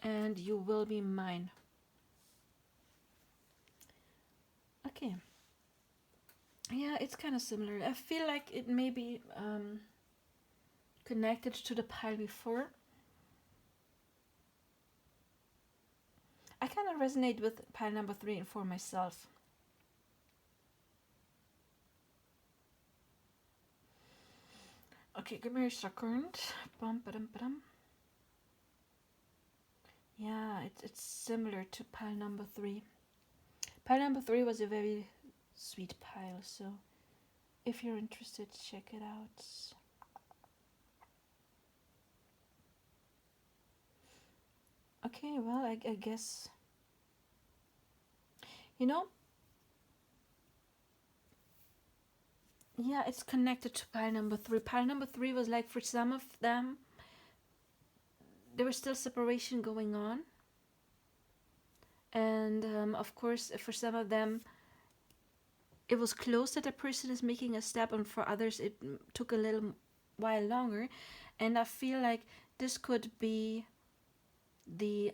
And you will be mine. Okay. Yeah, it's kind of similar. I feel like it may be connected to the pile before. I kind of resonate with pile number 3 and 4 myself. Okay, give me a second. Bum, ba-dum, ba-dum. Yeah, it's similar to pile number 3. Pile number 3 was a very sweet pile, so if you're interested, check it out. Okay, well, I guess, you know, yeah, it's connected to pile number 3. Pile number 3 was like, for some of them, there was still separation going on. And of course, for some of them, it was close that a person is making a step, and for others, it took a little while longer. And I feel like this could be the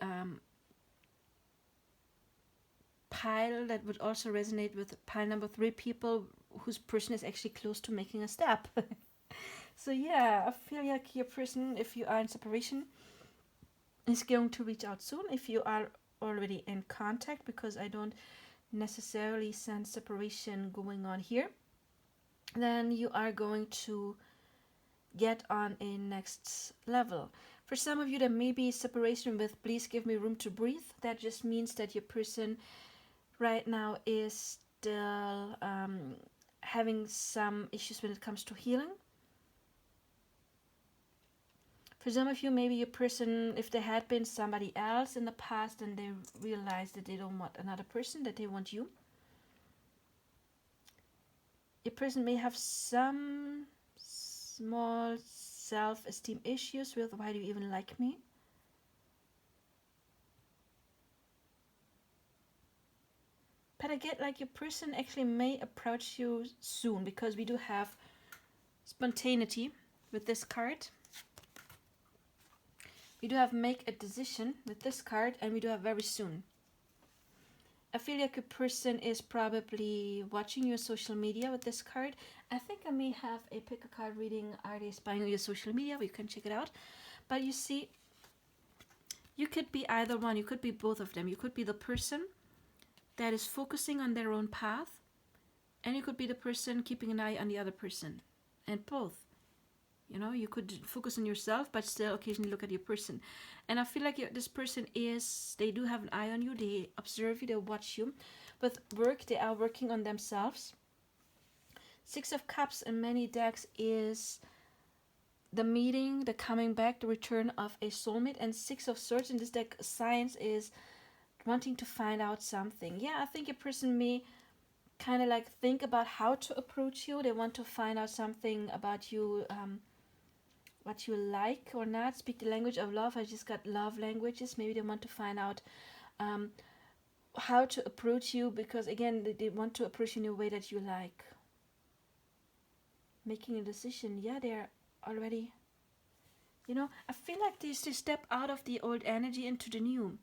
pile that would also resonate with pile number 3, people whose person is actually close to making a step. So yeah, I feel like your person, if you are in separation, is going to reach out soon. If you are already in contact, because I don't necessarily sense separation going on here, then you are going to get on a next level. For some of you, there may be separation with please give me room to breathe. That just means that your person right now is still having some issues when it comes to healing. For some of you, maybe your person, if there had been somebody else in the past and they realized that they don't want another person, that they want you. Your person may have some small self-esteem issues with why do you even like me? But I get like your person actually may approach you soon, because we do have spontaneity with this card. We do have make a decision with this card, and we do have very soon. I feel like a person is probably watching your social media with this card. I think I may have a pick a card reading, are they spying on your social media? You can check it out. But you see, you could be either one. You could be both of them. You could be the person that is focusing on their own path, and you could be the person keeping an eye on the other person, and both. You know, you could focus on yourself, but still occasionally look at your person. And I feel like this person they do have an eye on you. They observe you, they watch you. With work, they are working on themselves. 6 of Cups in many decks is the meeting, the coming back, the return of a soulmate. And 6 of Swords in this deck, Science, is wanting to find out something. Yeah, I think a person may kind of like think about how to approach you. They want to find out something about you, what you like or not. Speak the language of love. I just got love languages. Maybe they want to find out how to approach you, because again, they want to approach you in a way that you like. Making a decision. Yeah, they're already, you know, I feel like they step out of the old energy into the new.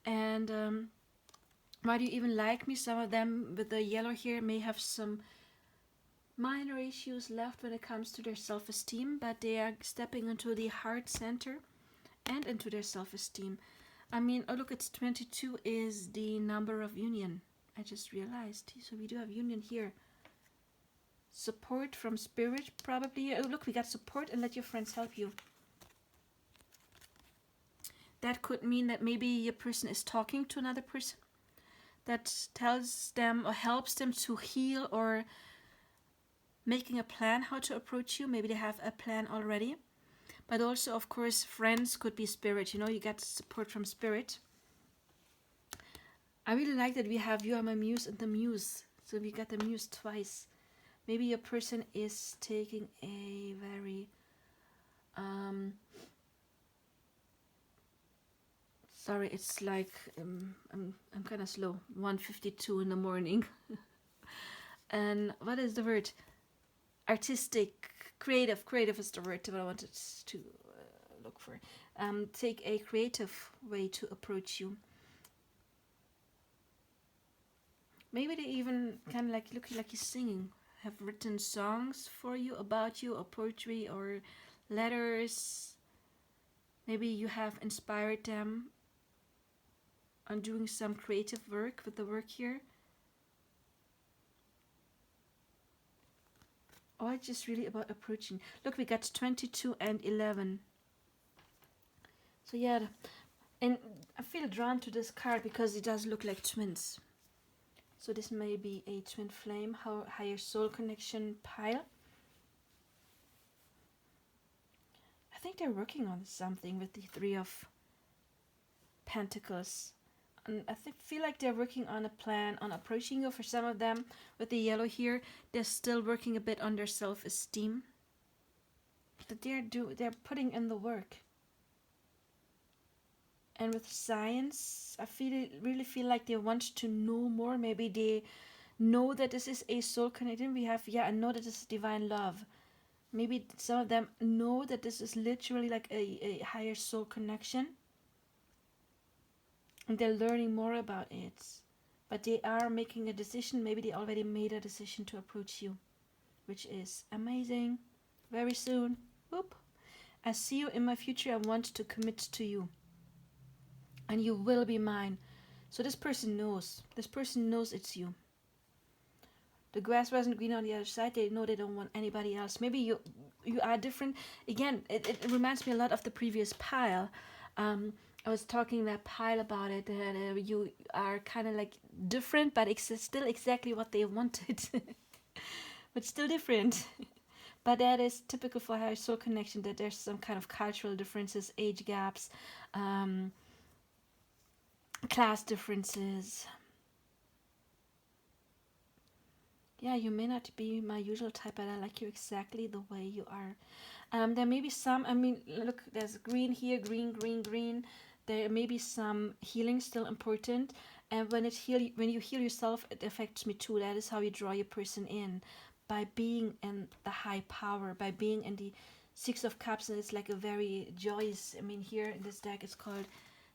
And why do you even like me? Some of them with the yellow here may have some minor issues left when it comes to their self-esteem, but they are stepping into the heart center and into their self-esteem. I mean, oh look, it's 22 is the number of union. I just realized. So we do have union here. Support from spirit, probably. Oh look, we got support and let your friends help you. That could mean that maybe your person is talking to another person that tells them or helps them to heal, or making a plan how to approach you. Maybe they have a plan already. But also, of course, friends could be spirit. You know, you get support from spirit. I really like that we have You Are My Muse and the Muse. So we got the Muse twice. Maybe your person is taking a very... sorry, it's like... I'm kind of slow. 1:52 in the morning. And what is the word? Artistic, creative is the word that I wanted to look for. Take a creative way to approach you. Maybe they even kind of like look like you're singing, have written songs for you, about you, or poetry, or letters. Maybe you have inspired them on doing some creative work with the work here. Or it's just really about approaching. Look, we got 22 and 11. So yeah, and I feel drawn to this card because it does look like twins. So this may be a twin flame, higher soul connection pile. I think they're working on something with the Three of Pentacles. And I feel like they're working on a plan on approaching you. For some of them, with the yellow here, they're still working a bit on their self-esteem. But they're putting in the work. And with science, I really feel like they want to know more. Maybe they know that this is a soul connection. We have, I know that this is divine love. Maybe some of them know that this is literally like a higher soul connection. And they're learning more about it. But they are making a decision. Maybe they already made a decision to approach you. Which is amazing. Very soon. Whoop. I see you in my future. I want to commit to you. And you will be mine. So this person knows. This person knows it's you. The grass wasn't green on the other side. They know they don't want anybody else. Maybe you are different. Again, it reminds me a lot of the previous pile. I was talking that pile about it. That you are kind of like different, but it's still exactly what they wanted. But still different. But that is typical for higher soul connection, that there's some kind of cultural differences, age gaps, class differences. Yeah, you may not be my usual type, but I like you exactly the way you are. There may be some, look, there's green here, green, green, green. There may be some healing still important. And when you heal yourself, it affects me too. That is how you draw your person in. By being in the high power, by being in the Six of Cups, and it's like a very joyous, here in this deck it's called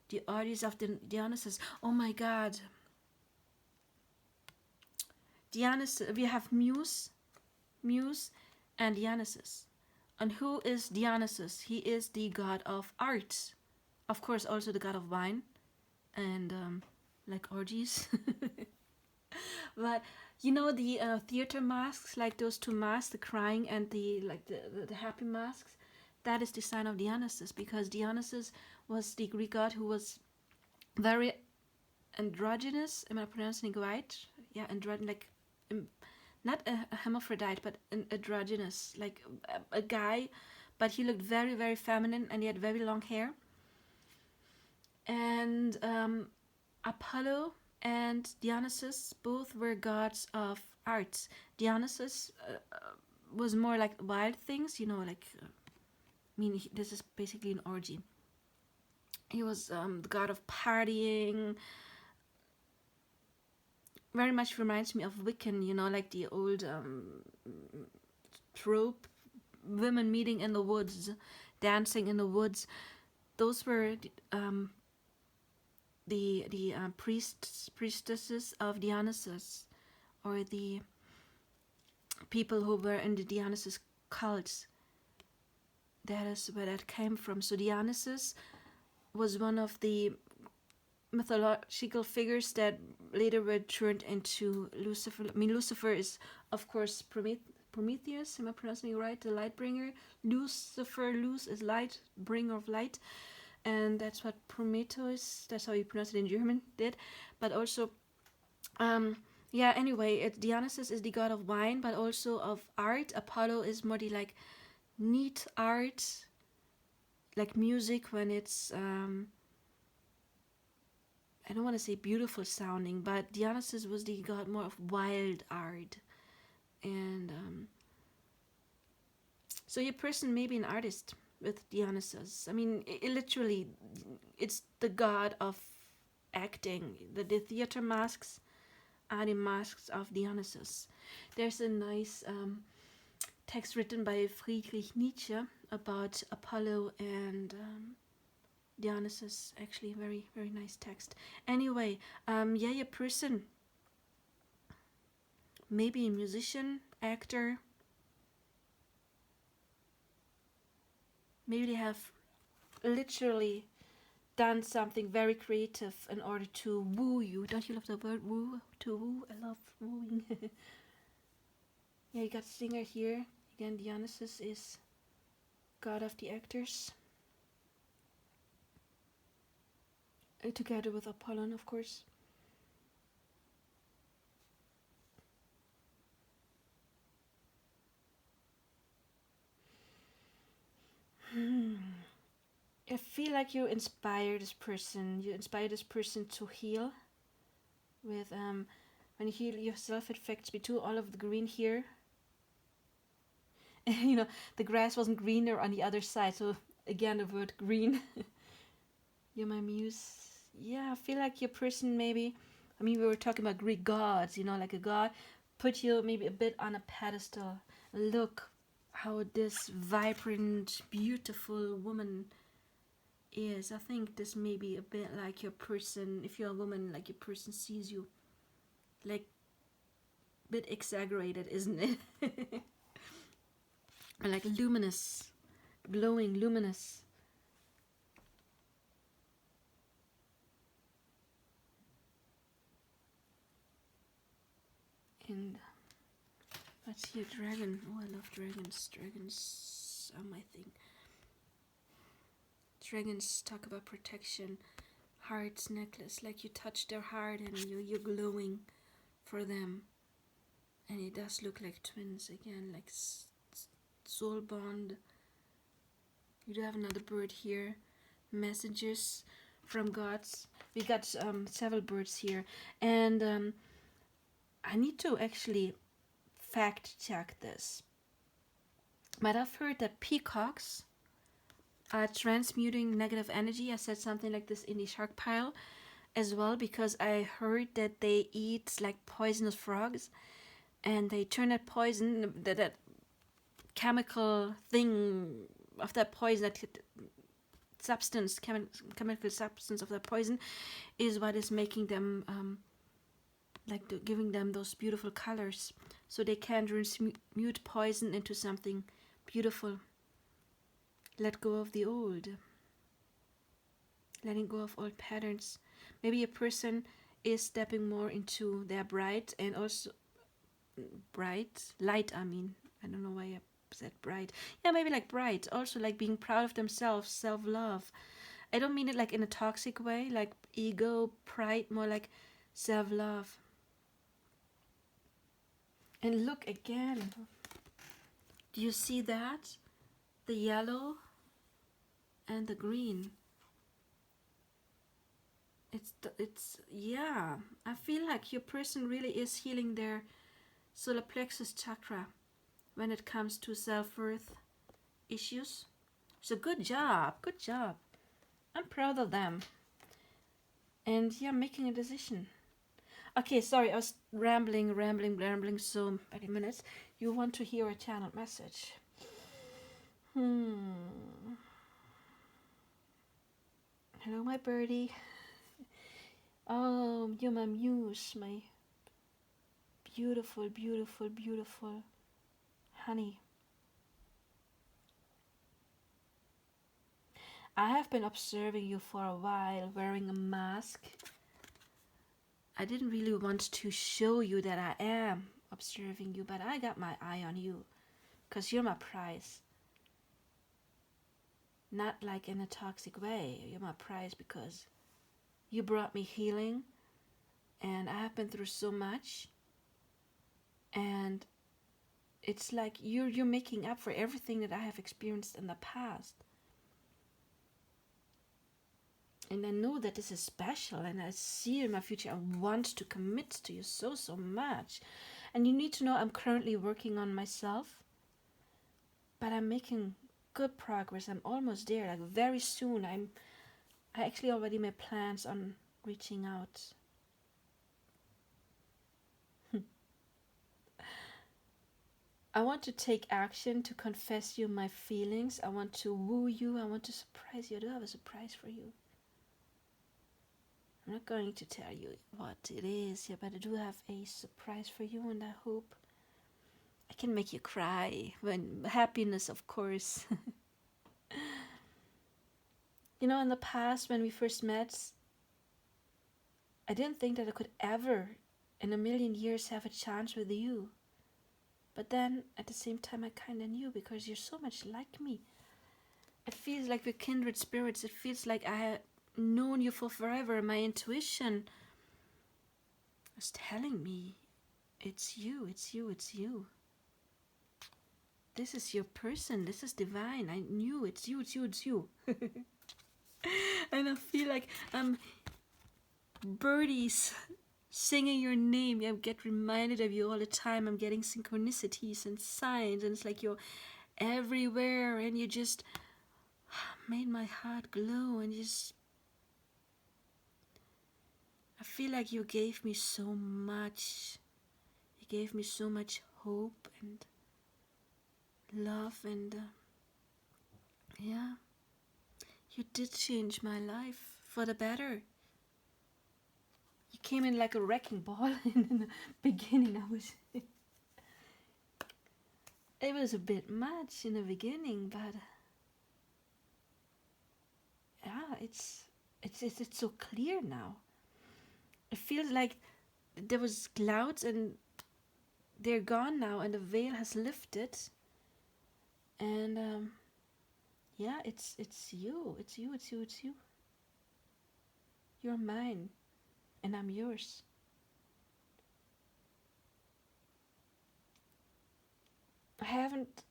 the Orders of the Dionysus. Oh my god. Dionysus, we have Muse, and Dionysus. And who is Dionysus? He is the god of art. Of course, also the god of wine. And, like orgies. But, you know the theater masks, like those two masks, the crying and the happy masks? That is the sign of Dionysus, because Dionysus was the Greek god who was very androgynous. Am I pronouncing it right? Yeah, androgynous, like not a hermaphrodite, but an androgynous, like a guy, but he looked very, very feminine, and he had very long hair. And Apollo and Dionysus both were gods of art. Dionysus was more like wild things, like this is basically an orgy. He was the god of partying. Very much reminds me of Wiccan, like the old trope, women meeting in the woods, dancing in the woods. Those were the priestesses of Dionysus, or the people who were in the Dionysus cults. That is where that came from. So Dionysus was one of the mythological figures that later were turned into Lucifer. Lucifer is, of course, Prometheus. Am I pronouncing it right? The light bringer. Lucifer, Luz is light, bringer of light. And that's what Prometheus, that's how you pronounce it in German, did. But also, anyway, Dionysus is the god of wine, but also of art. Apollo is more the neat art, like music when it's, I don't want to say beautiful sounding, but Dionysus was the god more of wild art. And so your person may be an artist with Dionysus. Literally, it's the god of acting. The theater masks are the masks of Dionysus. There's a nice text written by Friedrich Nietzsche about Apollo and Dionysus. Actually, very, very nice text. Anyway, your person, maybe a musician, actor, Maybe they have literally done something very creative in order to woo you. Don't you love the word woo? To woo? I love wooing. Yeah, you got singer here. Again, Dionysus is god of the actors. Together with Apollon, of course. I feel like you inspire this person. You inspire this person to heal. With when you heal yourself, it affects me too. All of the green here. You know, the grass wasn't greener on the other side. So again, the word green. You're my muse. Yeah, I feel like your person maybe. I mean, we were talking about Greek gods. You know, like a god put you maybe a bit on a pedestal. Look how this vibrant, beautiful woman is. I think this may be a bit like your person. If you're a woman, like your person sees you like a bit exaggerated, isn't it? Like luminous, glowing, luminous. And let's see a dragon. Oh, I love dragons. Dragons are my thing. Dragons talk about protection. Heart's necklace, like you touch their heart and you're glowing for them. And it does look like twins again, like soul bond. You do have another bird here. Messages from gods. We got several birds here. And I need to actually fact check this. But I've heard that peacocks are transmuting negative energy. I said something like this in the shark pile as well, because I heard that they eat like poisonous frogs and they turn that poison, that chemical thing of that poison, that substance, chemical substance of that poison is what is making them giving them those beautiful colors, so they can transmute poison into something beautiful. Let go of the old. Letting go of old patterns. Maybe a person is stepping more into their bright and also light. I mean, I don't know why I said bright. Yeah, maybe like bright. Also like being proud of themselves, self-love. I don't mean it like in a toxic way, like ego, pride, more like self-love. And look again. Do you see that? The yellow and the green. Yeah, I feel like your person really is healing their solar plexus chakra when it comes to self-worth issues. So good job. I'm proud of them. And yeah, making a decision. Okay, sorry, I was rambling, so 30 minutes. You want to hear a channel message. Hello, my birdie. Oh, you're my muse, my beautiful honey. I have been observing you for a while wearing a mask. I didn't really want to show you that I am observing you, but I got my eye on you because you're my prize. Not like in a toxic way. You're my prize because you brought me healing, and I have been through so much, and it's like you're making up for everything that I have experienced in the past. And I know that this is special, and I see in my future I want to commit to you so much. And you need to know I'm currently working on myself, but I'm making good progress. I'm almost there, like very soon. I actually already made plans on reaching out. I want to take action to confess you my feelings. I want to woo you. I want to surprise you. I do have a surprise for you. I'm not going to tell you what it is yet, but I do have a surprise for you, and I hope I can make you cry. When happiness, of course. You know, in the past when we first met, I didn't think that I could ever in a million years have a chance with you. But then at the same time I kinda knew, because you're so much like me. It feels like we're kindred spirits. It feels like I had known you for forever. My intuition was telling me, it's you, it's you, it's you. This is your person. This is divine. I knew it's you, it's you, it's you. And I feel like birdies singing your name. I get reminded of you all the time. I'm getting synchronicities and signs, and it's like you're everywhere, and you just made my heart glow, and just I feel like you gave me so much. You gave me so much hope and love, and yeah, you did change my life for the better. You came in like a wrecking ball. In the beginning it was a bit much in the beginning, but yeah, it's so clear now. It feels like there was clouds and they're gone now, and the veil has lifted, and yeah, it's you, it's you, it's you, it's you. You're mine, and I'm yours. I haven't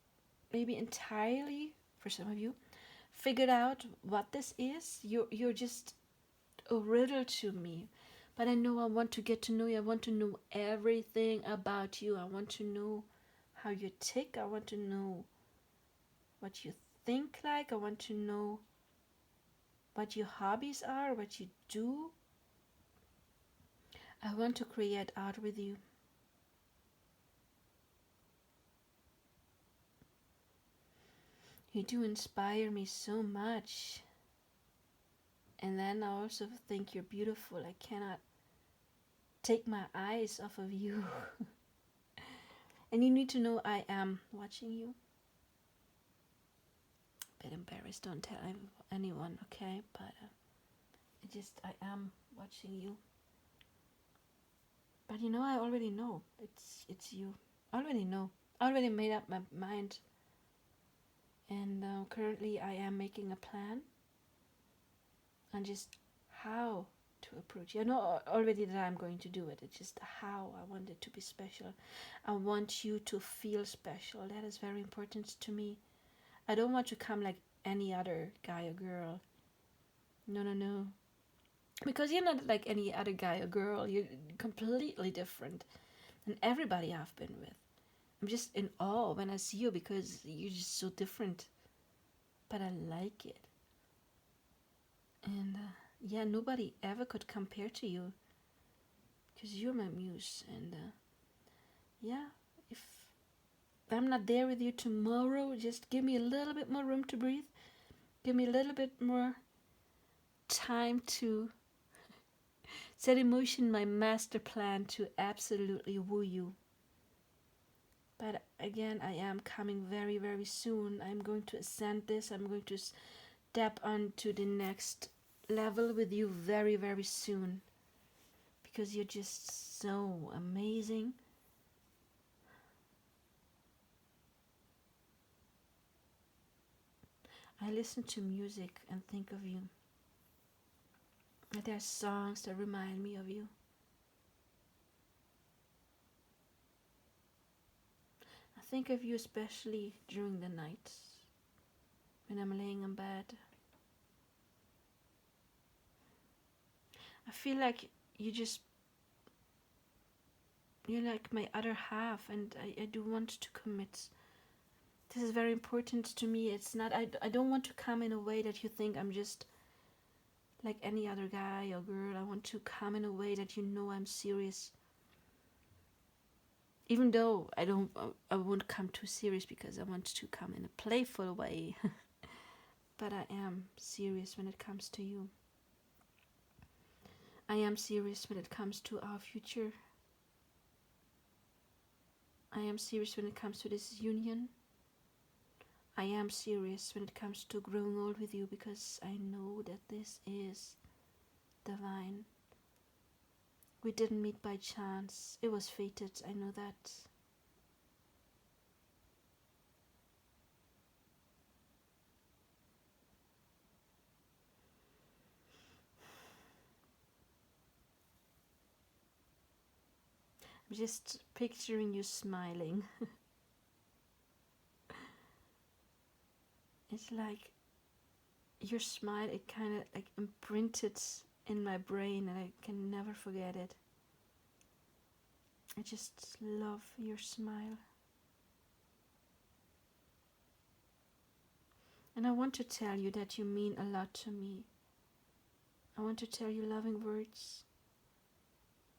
maybe entirely, for some of you, figured out what this is. You're just a riddle to me. But I know I want to get to know you. I want to know everything about you. I want to know how you tick. I want to know what you think like. I want to know what your hobbies are, what you do. I want to create art with you. You do inspire me so much. And then I also think you're beautiful. I cannot take my eyes off of you. And you need to know I am watching you. A bit embarrassed, don't tell anyone, okay? But I am watching you. But you know, I already know it's you. I already know. I already made up my mind. And currently I am making a plan on just how to approach you. I know already that I'm going to do it. It's just how I want it to be special. I want you to feel special. That is very important to me. I don't want to come like any other guy or girl. No, no, no. Because you're not like any other guy or girl. You're completely different than everybody I've been with. I'm just in awe when I see you, because you're just so different. But I like it. And yeah, nobody ever could compare to you, because you're my muse. And yeah, if I'm not there with you tomorrow, just give me a little bit more room to breathe. Give me a little bit more time to set in motion my master plan to absolutely woo you. But again, I am coming very, very soon. I'm going to ascend this. I'm going to step onto the next level with you very, very soon. Because you're just so amazing. I listen to music and think of you. And there are songs that remind me of you. I think of you especially during the nights when I'm laying in bed. I feel like you're like my other half, and I do want to commit. This is very important to me. It's not, I don't want to come in a way that you think I'm just like any other guy or girl. I want to come in a way that you know I'm serious. Even though I won't come too serious, because I want to come in a playful way. But I am serious when it comes to you. I am serious when it comes to our future. I am serious when it comes to this union. I am serious when it comes to growing old with you, because I know that this is divine. We didn't meet by chance. It was fated, I know that. I'm just picturing you smiling. It's like your smile, it kind of like imprinted in my brain and I can never forget it. I just love your smile. And I want to tell you that you mean a lot to me. I want to tell you loving words.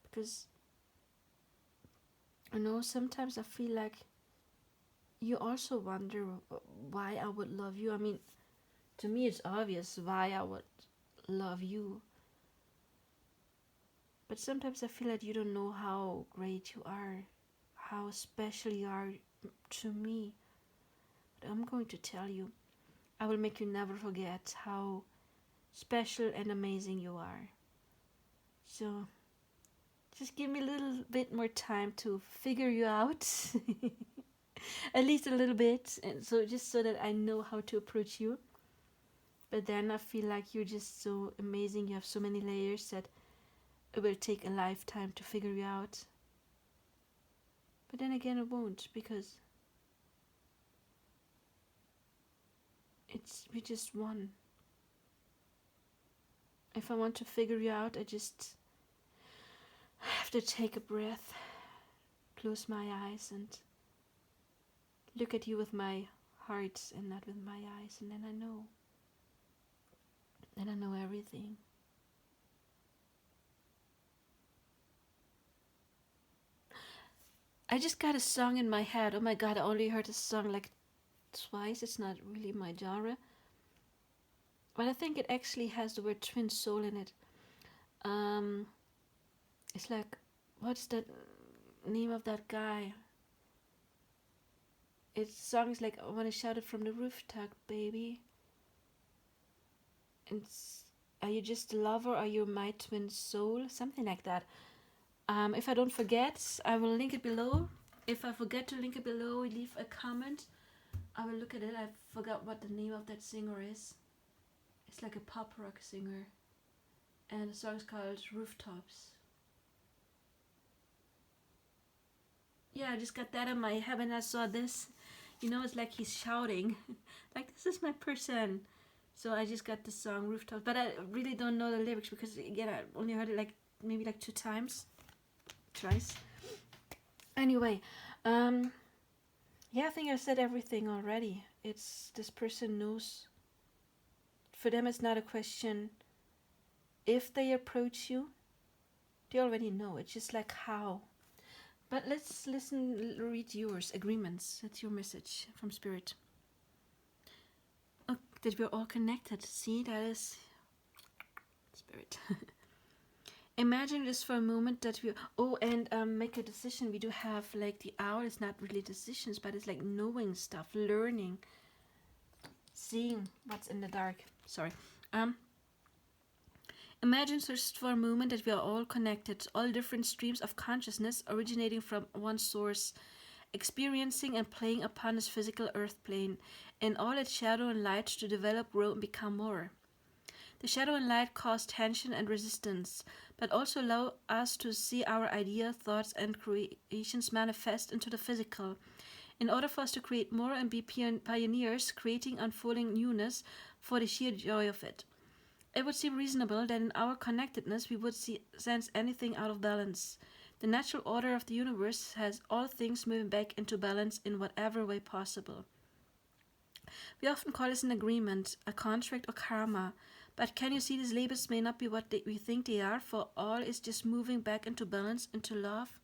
Because I know sometimes I feel like you also wonder why I would love you. I mean, to me it's obvious why I would love you. But sometimes I feel like you don't know how great you are, how special you are to me. But I'm going to tell you, I will make you never forget how special and amazing you are. So just give me a little bit more time to figure you out. At least a little bit, and so just so that I know how to approach you. But then I feel like you're just so amazing. You have so many layers that it will take a lifetime to figure you out. But then again, it won't, because we just one. If I want to figure you out, I just have to take a breath, close my eyes, and look at you with my heart and not with my eyes, and then I know. Then I know everything. I just got a song in my head. Oh my god, I only heard a song like twice. It's not really my genre. But I think it actually has the word twin soul in it. It's like, what's the name of that guy? Its song is like, I want to shout it from the rooftop, baby. It's, are you just a lover? Are you my twin soul? Something like that. If I don't forget, I will link it below. If I forget to link it below, leave a comment. I will look at it. I forgot what the name of that singer is. It's like a pop rock singer. And the song is called Rooftops. Yeah, I just got that in my head when I saw this. You know, it's like he's shouting. Like, this is my person. So I just got the song Rooftops. But I really don't know the lyrics because, again, I only heard it like maybe like 2 times. Twice. Anyway, yeah, I think I said everything already. It's, this person knows. For them, it's not a question if they approach you. They already know. It's just like how. But let's read yours. Agreements. That's your message from Spirit. Oh, that we're all connected. See, that is Spirit. Imagine this for a moment that we... Oh, and make a decision. We do have like the hour. It's not really decisions, but it's like knowing stuff, learning, seeing what's in the dark. Sorry. Imagine just for a moment that we are all connected, all different streams of consciousness originating from one source, experiencing and playing upon this physical earth plane, in all its shadow and light to develop, grow, and become more. The shadow and light cause tension and resistance, but also allow us to see our ideas, thoughts, and creations manifest into the physical, in order for us to create more and be pioneers, creating unfolding newness for the sheer joy of it. It would seem reasonable that in our connectedness we would sense anything out of balance. The natural order of the universe has all things moving back into balance in whatever way possible. We often call this an agreement, a contract, or karma. But can you see these labels may not be what we think they are, for all is just moving back into balance, into love?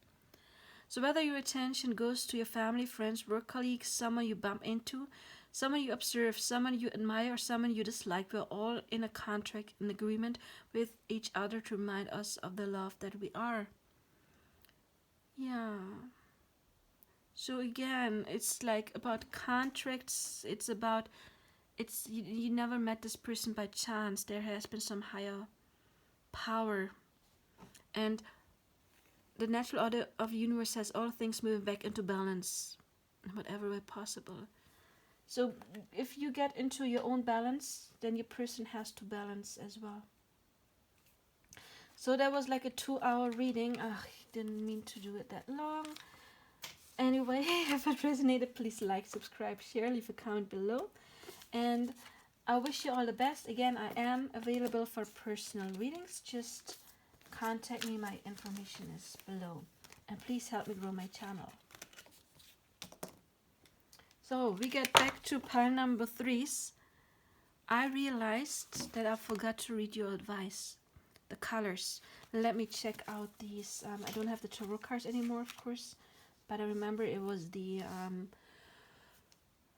So whether your attention goes to your family, friends, work colleagues, someone you bump into, someone you observe, someone you admire, or someone you dislike, we're all in a contract, an agreement with each other to remind us of the love that we are. Yeah. So again, it's like about contracts. It's about, you never met this person by chance. There has been some higher power, and the natural order of the universe has all things moving back into balance in whatever way possible. So if you get into your own balance, then your person has to balance as well. So that was like a 2-hour reading. I didn't mean to do it that long. Anyway, if it resonated, please like, subscribe, share, leave a comment below. And I wish you all the best. Again, I am available for personal readings. Just contact me. My information is below. And please help me grow my channel. So we get back to pile number 3s. I realized that I forgot to read your advice. The colors. Let me check out these. I don't have the tarot cards anymore, of course. But I remember it was the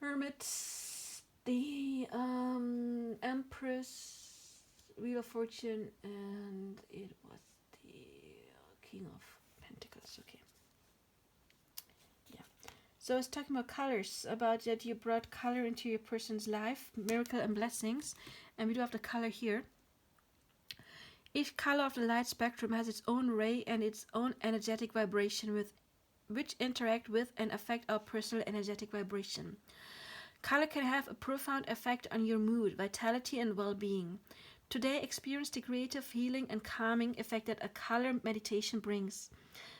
Hermit, the Empress, Wheel of Fortune, and it was the King of Pentacles. Okay. Yeah. So I was talking about colors, about that you brought color into your person's life, miracle and blessings. And we do have the color here. Each color of the light spectrum has its own ray and its own energetic vibration which interact with and affect our personal energetic vibration. Color can have a profound effect on your mood, vitality, and well-being. Today, experience the creative healing and calming effect that a color meditation brings.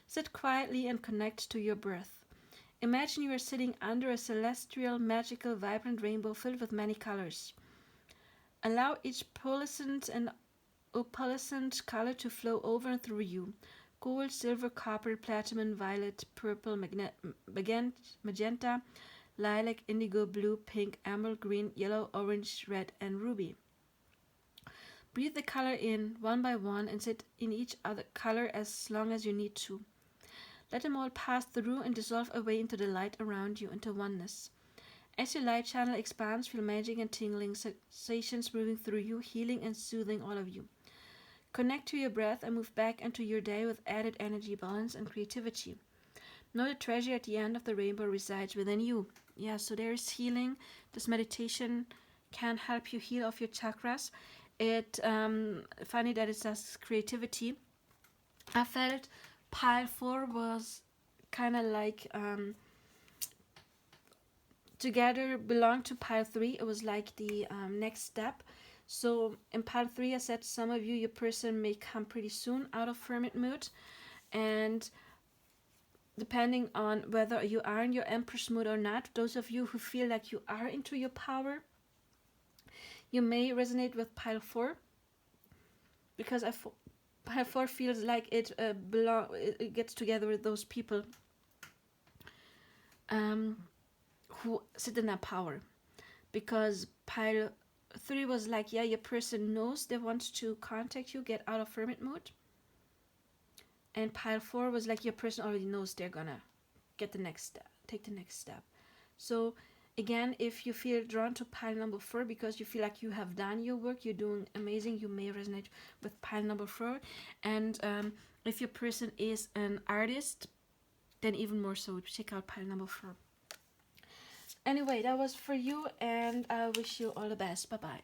Sit quietly and connect to your breath. Imagine you are sitting under a celestial, magical, vibrant rainbow filled with many colors. Allow each pearlescent and opalescent color to flow over and through you. Gold, silver, copper, platinum, violet, purple, magenta, lilac, indigo, blue, pink, emerald, green, yellow, orange, red, and ruby. Breathe the color in one by one and sit in each other color as long as you need to. Let them all pass through and dissolve away into the light around you, into oneness. As your light channel expands, feel magic and tingling sensations moving through you, healing and soothing all of you. Connect to your breath and move back into your day with added energy, balance, and creativity. Know the treasure at the end of the rainbow resides within you. Yeah, so there is healing. This meditation can help you heal off your chakras. It funny that it says creativity. I felt pile 4 was kind of like together belonged to pile 3. It was like the next step. So in pile 3, I said some of you, your person may come pretty soon out of hermit mood, and depending on whether you are in your empress mood or not, those of you who feel like you are into your power, you may resonate with pile 4, because pile 4 feels like it it gets together with those people who sit in that power, because pile 3 was like, yeah, your person knows they want to contact you, get out of hermit mode. And pile 4 was like, your person already knows they're gonna get the next step, take the next step. So again, if you feel drawn to pile number 4 because you feel like you have done your work, you're doing amazing, you may resonate with pile number 4. And if your person is an artist, then even more so, check out pile number 4. Anyway, that was for you, and I wish you all the best. Bye-bye.